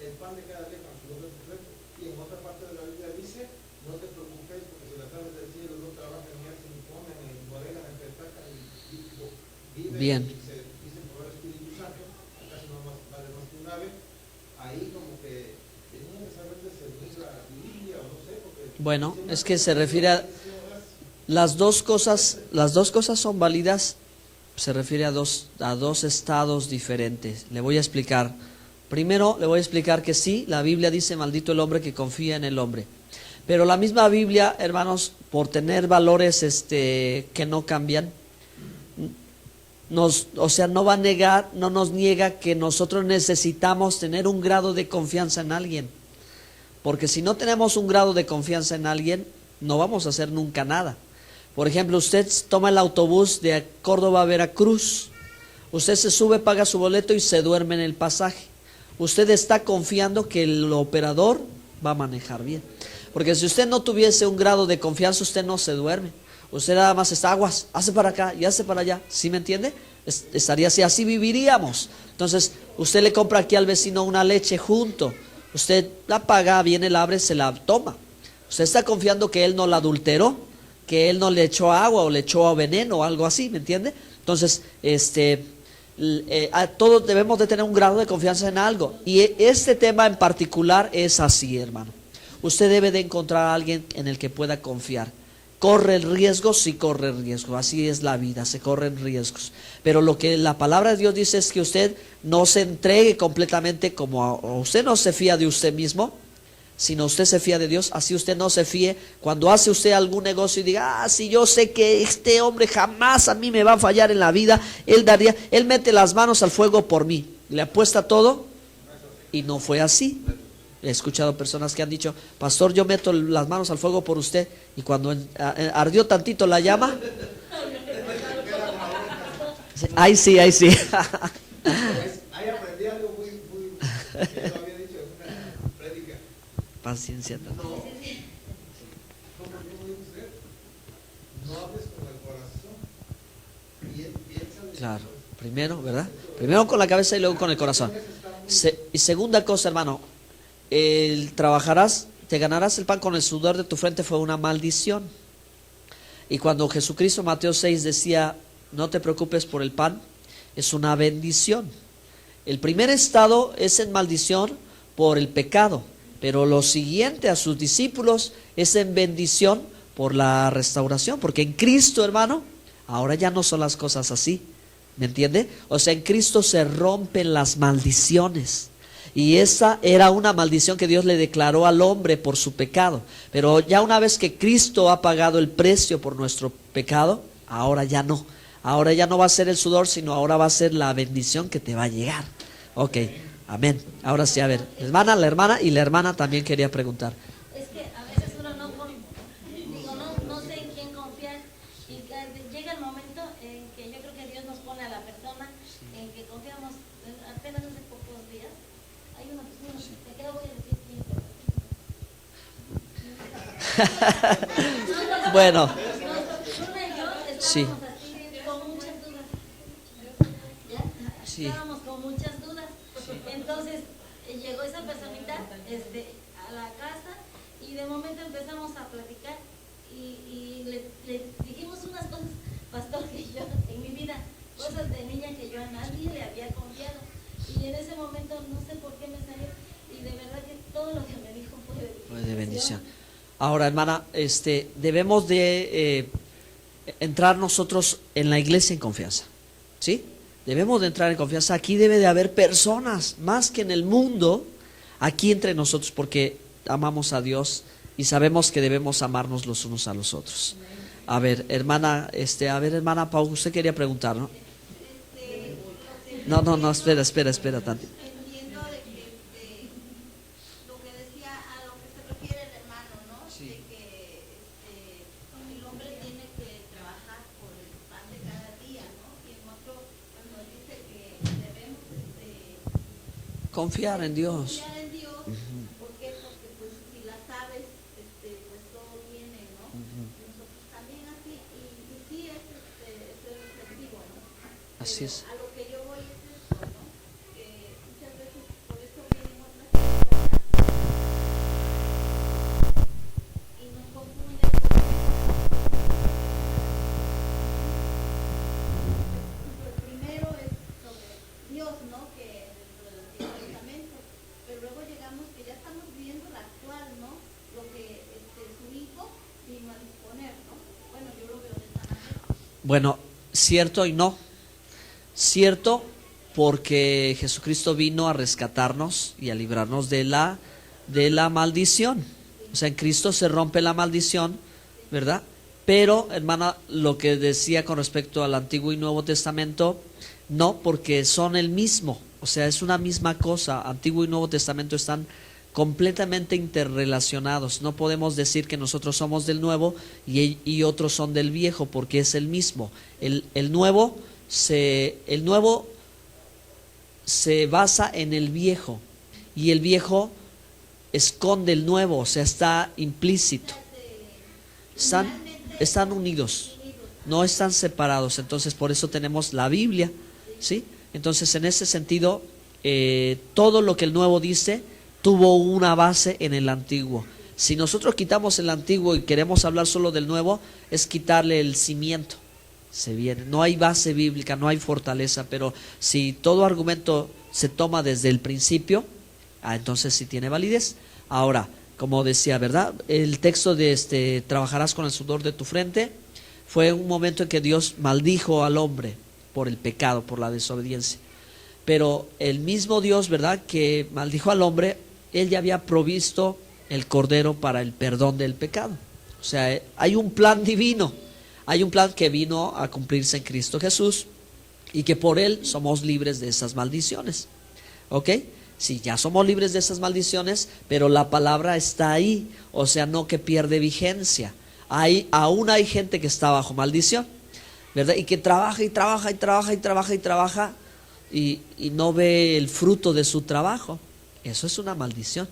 el pan de cada día con sudor de tu frente. Y en otra parte de la Biblia dice, no te preocupes porque si las aves del cielo no trabajan ni hacen ni comen, ni bodegan, ni petacan, ni viven, Bien. y se dicen por el Espíritu Santo, acaso no más, vale más que un ave. Ahí como que tenía que saber de servir la Biblia o no sé, porque bueno, es que se refiere a las dos cosas son válidas. Se refiere a dos estados diferentes. Le voy a explicar. Primero le voy a explicar que sí, la Biblia dice maldito el hombre que confía en el hombre. Pero la misma Biblia, hermanos, por tener valores que no cambian, no va a negar, no nos niega que nosotros necesitamos tener un grado de confianza en alguien. Porque si no tenemos un grado de confianza en alguien, no vamos a hacer nunca nada. Por ejemplo, usted toma el autobús de Córdoba a Veracruz, usted se sube, paga su boleto y se duerme en el pasaje. Usted está confiando que el operador va a manejar bien. Porque si usted no tuviese un grado de confianza, usted no se duerme. Usted nada más está aguas, hace para acá y hace para allá. ¿Sí me entiende? Estaría así viviríamos. Entonces, usted le compra aquí al vecino una leche junto. Usted la paga, viene, la abre, se la toma. Usted está confiando que él no la adulteró, que él no le echó agua o le echó veneno o algo así, ¿me entiende? Entonces, todos debemos de tener un grado de confianza en algo. Y este tema en particular es así, hermano. Usted debe de encontrar a alguien en el que pueda confiar. ¿Corre el riesgo? Sí, corre el riesgo. Así es la vida, se corren riesgos. Pero lo que la palabra de Dios dice es que usted no se entregue completamente, como usted no se fía de usted mismo, sino usted se fía de Dios. Así usted no se fíe cuando hace usted algún negocio y diga, si yo sé que este hombre jamás a mí me va a fallar en la vida, él mete las manos al fuego por mí, le apuesta todo, y no fue así. He escuchado personas que han dicho, pastor, yo meto las manos al fuego por usted, y cuando ardió tantito la llama, ahí sí. ahí aprendí algo muy que yo había dicho en una prédica. paciencia. No, como dijo usted, no hables con el corazón. Piensa de Claro, primero, ¿verdad? Primero con la cabeza y luego con el corazón. Y segunda cosa, hermano, te ganarás el pan con el sudor de tu frente fue una maldición. Y cuando Jesucristo, Mateo 6, decía, no te preocupes por el pan, es una bendición. El primer estado es en maldición por el pecado, pero lo siguiente a sus discípulos es en bendición por la restauración, porque en Cristo, hermano, ahora ya no son las cosas así, ¿me entiende? O sea, en Cristo se rompen las maldiciones. Y esa era una maldición que Dios le declaró al hombre por su pecado. Pero ya una vez que Cristo ha pagado el precio por nuestro pecado, ahora ya no. Ahora ya no va a ser el sudor, sino ahora va a ser la bendición que te va a llegar. Ok, amén. Ahora sí, a ver, la hermana y la hermana también quería preguntar. Es que a veces uno no sé en quién confiar, y llega el momento en que yo creo que Dios nos pone a la persona en que confiamos. Apenas hace pocos días hay una persona, me quedo voy a decir quién. Bueno, Una y yo sí. estábamos así con muchas dudas. ¿Ya? Sí. Estábamos con muchas dudas. Entonces llegó esa personita a la casa y de momento empezamos a platicar y le dijimos unas cosas, pastor, que yo en mi vida, cosas de niña que yo a nadie le había confiado. Y en ese momento no sé por qué me salió y de verdad que todo lo que me dijo fue de bendición. Ahora, hermana, debemos de entrar nosotros en la iglesia en confianza, ¿sí? Debemos de entrar en confianza. Aquí debe de haber personas, más que en el mundo, aquí entre nosotros, porque amamos a Dios y sabemos que debemos amarnos los unos a los otros. A ver, hermana, hermana Pau, usted quería preguntar, ¿no? No, espera tantito. Entiendo de que lo que decía, a lo que se refiere el hermano, ¿no? Sí. De que el hombre tiene que trabajar por el pan de cada día, ¿no? Y en otro, cuando dice que debemos Confiar en Dios. confiar en Dios, ¿por qué? Porque pues si las aves, pues todo viene, ¿no? Nosotros también así, y sí es reflexivo, ¿no? Así Pero es. a lo que yo voy es esto, ¿no? Que muchas veces por eso vienen otras personas y nos confunden con el primero es sobre Dios, ¿no? Que dentro del Antiguo Testamento, pero luego llegamos que ya estamos viendo la actual, ¿no? Lo que su hijo vino a disponer, ¿no? Bueno, yo lo veo de esta manera. Bueno, cierto y no. Cierto, porque Jesucristo vino a rescatarnos y a librarnos de la maldición. O sea, en Cristo se rompe la maldición, ¿verdad? Pero, hermana, lo que decía con respecto al Antiguo y Nuevo Testamento, no, porque son el mismo. O sea, es una misma cosa. Antiguo y Nuevo Testamento están completamente interrelacionados. No podemos decir que nosotros somos del Nuevo y otros son del Viejo, porque es el mismo. El Nuevo se basa en el Viejo y el Viejo esconde el Nuevo, o sea, está implícito. Están unidos, no están separados. Entonces, por eso tenemos la Biblia, ¿sí? Entonces, en ese sentido, todo lo que el Nuevo dice tuvo una base en el Antiguo. Si nosotros quitamos el Antiguo y queremos hablar solo del Nuevo, es quitarle el cimiento. Se viene, no hay base bíblica, no hay fortaleza, pero si todo argumento se toma desde el principio, entonces sí tiene validez. Ahora, como decía, ¿verdad? El texto de trabajarás con el sudor de tu frente fue un momento en que Dios maldijo al hombre por el pecado, por la desobediencia. Pero el mismo Dios, ¿verdad?, que maldijo al hombre, él ya había provisto el cordero para el perdón del pecado. O sea, hay un plan divino. Hay un plan que vino a cumplirse en Cristo Jesús y que por él somos libres de esas maldiciones. ¿Ok? Sí, ya somos libres de esas maldiciones, pero la palabra está ahí, o sea, no que pierde vigencia. Aún hay gente que está bajo maldición, ¿verdad? Y que trabaja y trabaja y trabaja y trabaja y trabaja y no ve el fruto de su trabajo. Eso es una maldición.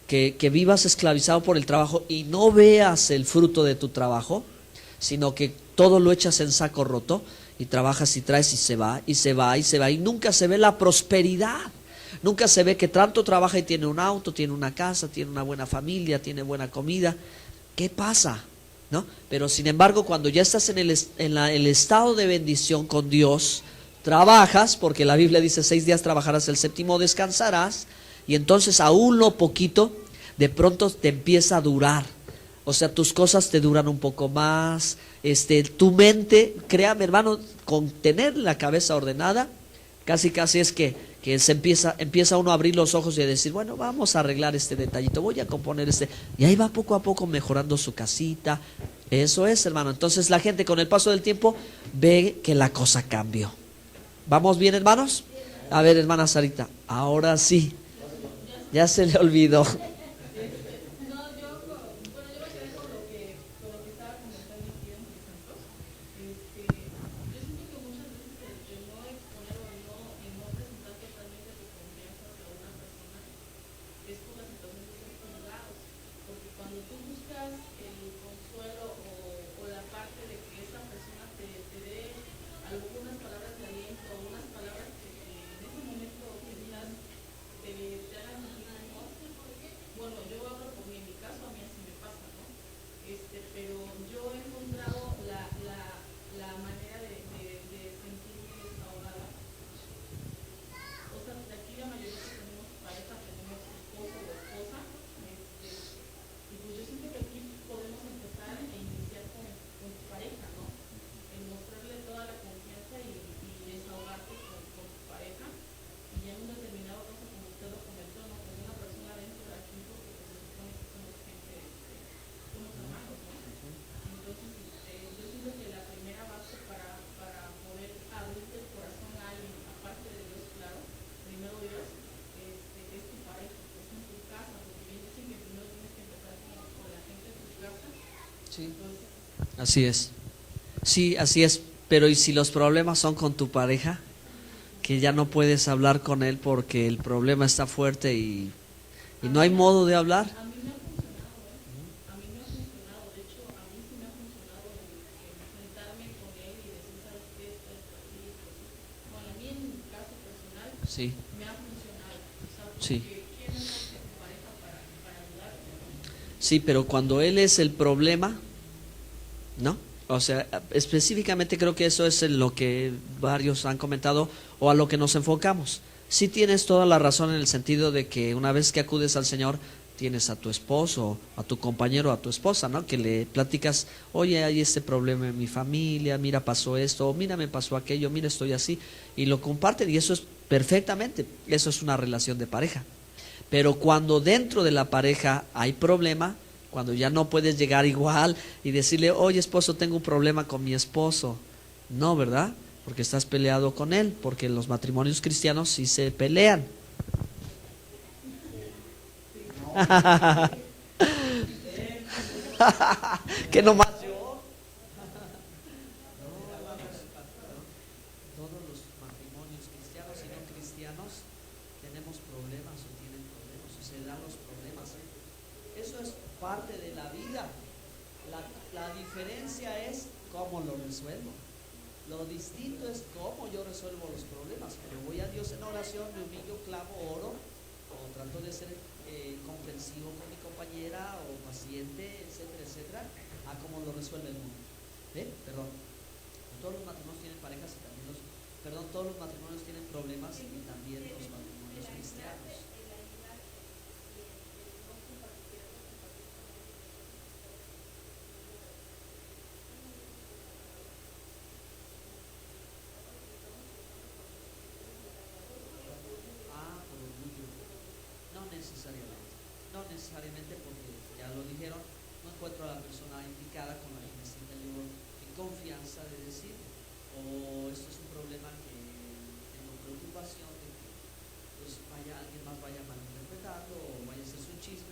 Que vivas esclavizado por el trabajo y no veas el fruto de tu trabajo, sino que todo lo echas en saco roto y trabajas y traes y se va y se va y se va y nunca se ve la prosperidad. Nunca se ve que tanto trabaja y tiene un auto, tiene una casa, tiene una buena familia, tiene buena comida. ¿Qué pasa? ¿No? Pero sin embargo, cuando ya estás en el estado de bendición con Dios, trabajas, porque la Biblia dice 6 días trabajarás, el séptimo descansarás, y entonces aún lo poquito de pronto te empieza a durar. O sea, tus cosas te duran un poco más, tu mente, créame hermano, con tener la cabeza ordenada, casi es que se empieza uno a abrir los ojos y a decir, bueno, vamos a arreglar este detallito, voy a componer y ahí va poco a poco mejorando su casita. Eso es, hermano. Entonces la gente con el paso del tiempo ve que la cosa cambió. ¿Vamos bien, hermanos? A ver, hermana Sarita, ahora sí, ya se le olvidó. Sí. Así es. Sí, así es. Pero ¿y si los problemas son con tu pareja? Que ya no puedes hablar con él porque el problema está fuerte y no hay modo de hablar. A mí me ha funcionado, a mí me ha funcionado, de hecho a mí sí me ha funcionado enfrentarme con él y decir, ¿sabes qué? Esto, así, esto, así. Bueno, a mí en mi caso personal Sí, me ha funcionado, o sea, porque sí. ¿quién es tu pareja para ayudarte, no? Sí, pero cuando él es el problema, ¿no? O sea, específicamente creo que eso es en lo que varios han comentado o a lo que nos enfocamos. Sí tienes toda la razón en el sentido de que una vez que acudes al Señor, tienes a tu esposo, a tu compañero, a tu esposa, ¿no? Que le platicas, oye, hay este problema en mi familia, mira, pasó esto, o mira, me pasó aquello, mira, estoy así, y lo comparten y eso es perfectamente, eso es una relación de pareja. Pero cuando dentro de la pareja hay problema, cuando ya no puedes llegar igual y decirle, oye esposo, tengo un problema con mi esposo. No, ¿verdad? Porque estás peleado con él, porque los matrimonios cristianos sí se pelean. ¿Qué nomás yo? Todos los matrimonios cristianos y no cristianos tenemos problemas o tienen problemas o se dan los problemas. Eso es parte de la vida. La diferencia es cómo lo resuelvo. Lo distinto es cómo yo resuelvo los problemas. Pero voy a Dios en oración, me humillo, clamo, oro, o trato de ser comprensivo con mi compañera o paciente, etcétera, etcétera, a cómo lo resuelve el mundo. Perdón. Todos los matrimonios tienen parejas y también todos los matrimonios tienen problemas y también los matrimonios cristianos. Por orgullo. No necesariamente porque ya lo dijeron, no encuentro a la persona indicada con la que me sienta yo en confianza de decir, o esto es un problema que tengo preocupación de que pues alguien más vaya malinterpretando o vaya a hacerse un chisme.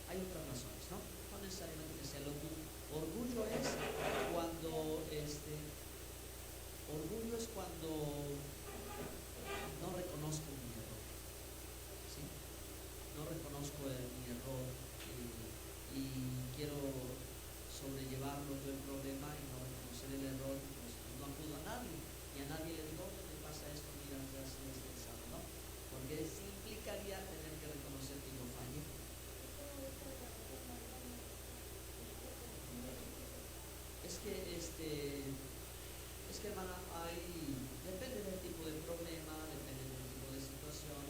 Hay otras razones, ¿no? No necesariamente que sea el orgullo. Orgullo es cuando no reconozco mi error. ¿Sí? No reconozco mi error y quiero sobrellevarlo yo el problema y no reconocer el error, pues no acudo a nadie y a nadie le digo, ¿qué me pasa esto? Mira, ya se me estresado, ¿no? Porque sí implicaría tener que reconocer que yo fallé. Es que hermana, depende del tipo de problema, depende del tipo de situación,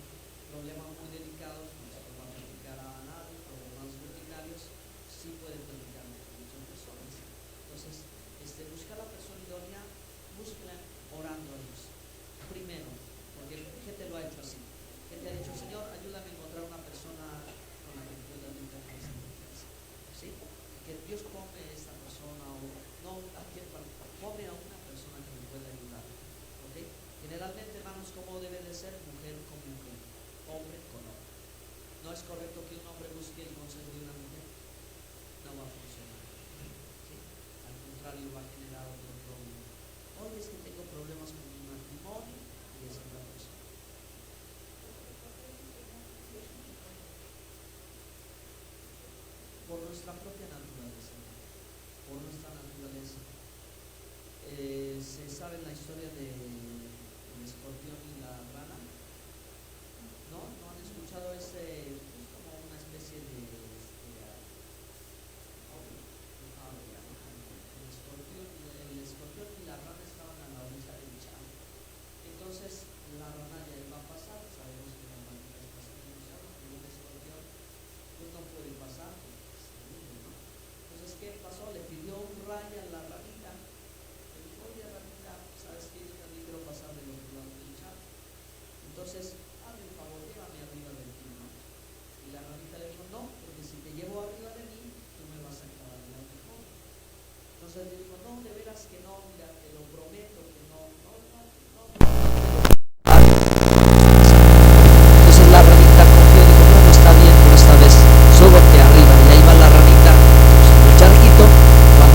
problemas muy delicados, no se va a platicar a nadie, problemas rutinarios, sí pueden platicar muchas personas. Entonces, buscar a la persona idónea, búsquela orando a Dios. Primero, porque gente lo ha hecho así. Gente ha dicho, Señor, ayúdame a encontrar una persona con la que pueda tener esta confianza. ¿Sí? Que Dios ponme esta persona o no, ponme a una persona que me pueda ayudar. ¿Ok? Generalmente, hermanos, ¿cómo debe de ser? Mujer con mujer, hombre con hombre. No es correcto que un hombre busque el consejo de una mujer. No va a funcionar. ¿Sí? Al contrario, va a generar otro problema. Hoy es que tengo problemas con mi matrimonio y es otra persona. Por nuestra propia naturaleza. Por nuestra naturaleza. Se sabe la historia del escorpión y la rana. ¿No? ¿No han escuchado ese? Es como una especie de el escorpión y la rana estaban a la orilla del charco. Entonces la rana ya iba a pasar, sabemos que la rana es bastante inusual, pero un escorpión pues no puede pasar, ¿no? Entonces, ¿qué pasó? Le pidió un rayo a la ranita. Le dijo, oye ranita, ¿sabes qué? Yo también quiero pasar del otro lado del charco. Entonces, hazme un favor, llévame arriba de ti, ¿no? Y la ranita le dijo, no, porque si te llevo arriba de mí, tú me vas a acabar de la mejor. Entonces le dijo, no, de veras que no, mira, te lo prometo que no. Entonces la ranita confió y dijo, bueno, está bien, pero esta vez súbete arriba. Y ahí va la ranita, en el charquito, cuando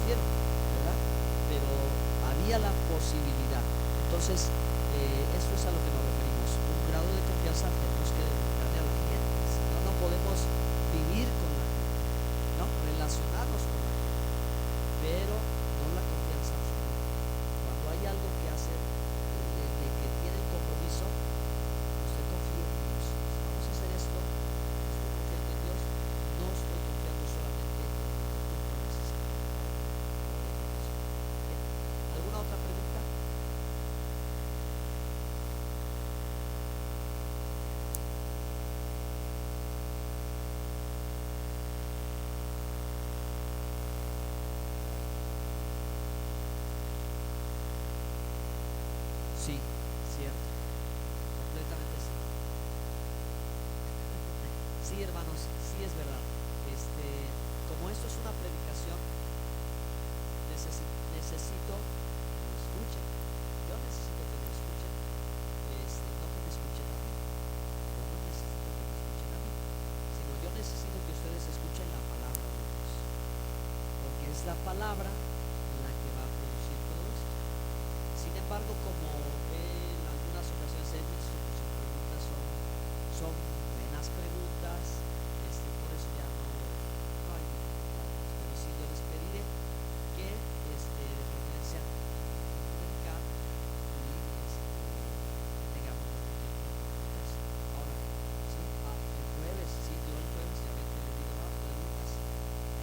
recibieron, ¿verdad? Pero había la posibilidad. Entonces, eso es a lo que nos referimos. Un grado de confianza tenemos que dedicarle a la gente, si no, no podemos vivir con la gente, ¿no? Relacionarnos con la gente, pero no la confianza absoluta. Cuando hay algo que hacer, de que tiene un compromiso, usted confía en Dios. Si vamos a hacer esto, estoy confiando en Dios, no estoy confiando solamente en lo que tú necesitas. ¿Alguna otra pregunta? Sí, cierto, completamente sí. Sí, hermanos, sí es verdad. Como esto es una predicación, necesito que me escuchen. Yo necesito que me escuchen, no que me escuchen a mí. Yo no necesito que me escuchen a mí, sino yo necesito que ustedes escuchen la palabra de Dios, porque es la palabra la que va a producir todo esto. Sin embargo, como en algunas ocasiones he visto que sus preguntas son buenas preguntas, por eso ya no hay dificultades. Pero sí, yo les pediré que de preferencia comunicar y tengamos mucho tiempo para eso. Ahora, sí, el jueves, sí, yo el jueves ya ven que les digo más preguntas.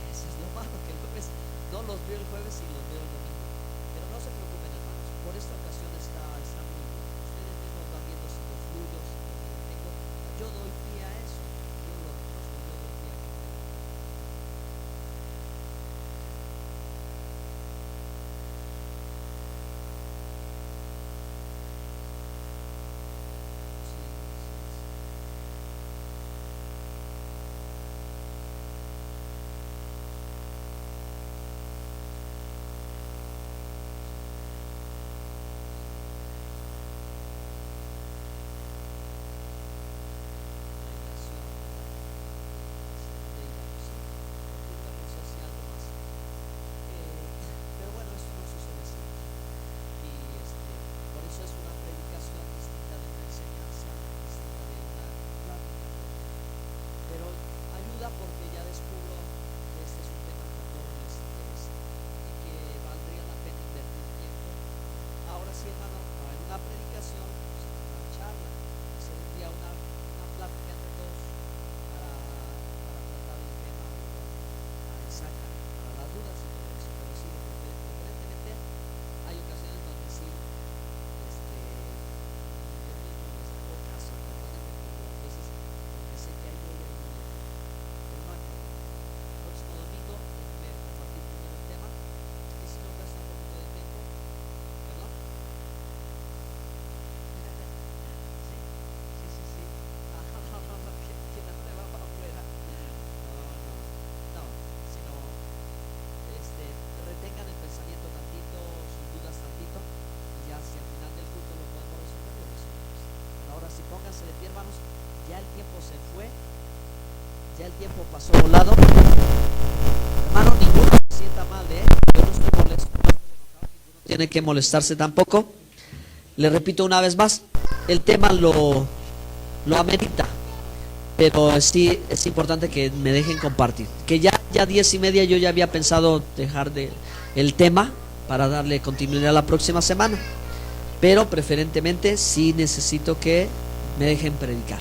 Eso es lo malo, que el jueves no los veo el jueves y los veo el domingo. Pero no se preocupen, hermanos, por esta ocasión está muy bien. Ustedes mismos van viendo si lo fluyo, si lo tengo. Yo doy pie a eso. Yo lo reconozco, yo doy pie a que tengo. Sí, pero bueno, esto no sucede siempre. Y por eso es una predicación distinta de una enseñanza, distinta de una plática. Pero ayuda porque ya descubro que este es un tema que a todos les interesa y que valdría la pena invertir tiempo. Ahora sí, hermano, no hay una predicación, sino una charla. Se envía una plática entre todos para tratar el tema a sacar para las dudas y todo eso. Pero sí, preferentemente hay ocasiones donde sí, yo mismo les hago caso, perdónenme por las veces, porque sé que hay muy bien, pero no hay problema. Próximo domingo, déjenme compartir primero el tema, y si no gasta un poquito de tiempo, ¿perdón? Sí. Que la prueba va afuera. No, sino retengan el pensamiento tantito, sus dudas tantito, y ya si al final del culto lo podemos resolver, lo resolvemos. Pero ahora sí, pónganse de pie, hermanos, ya el tiempo se fue, ya el tiempo pasó volado. Hermano, ninguno se sienta mal, yo no estoy molesto, no estoy enojado, ninguno tiene que molestarse tampoco. Le repito una vez más, el tema lo amerita, pero sí es importante que me dejen compartir. Que ya 10:30 yo ya había pensado dejar el tema para darle continuidad la próxima semana, pero preferentemente sí necesito que me dejen predicar.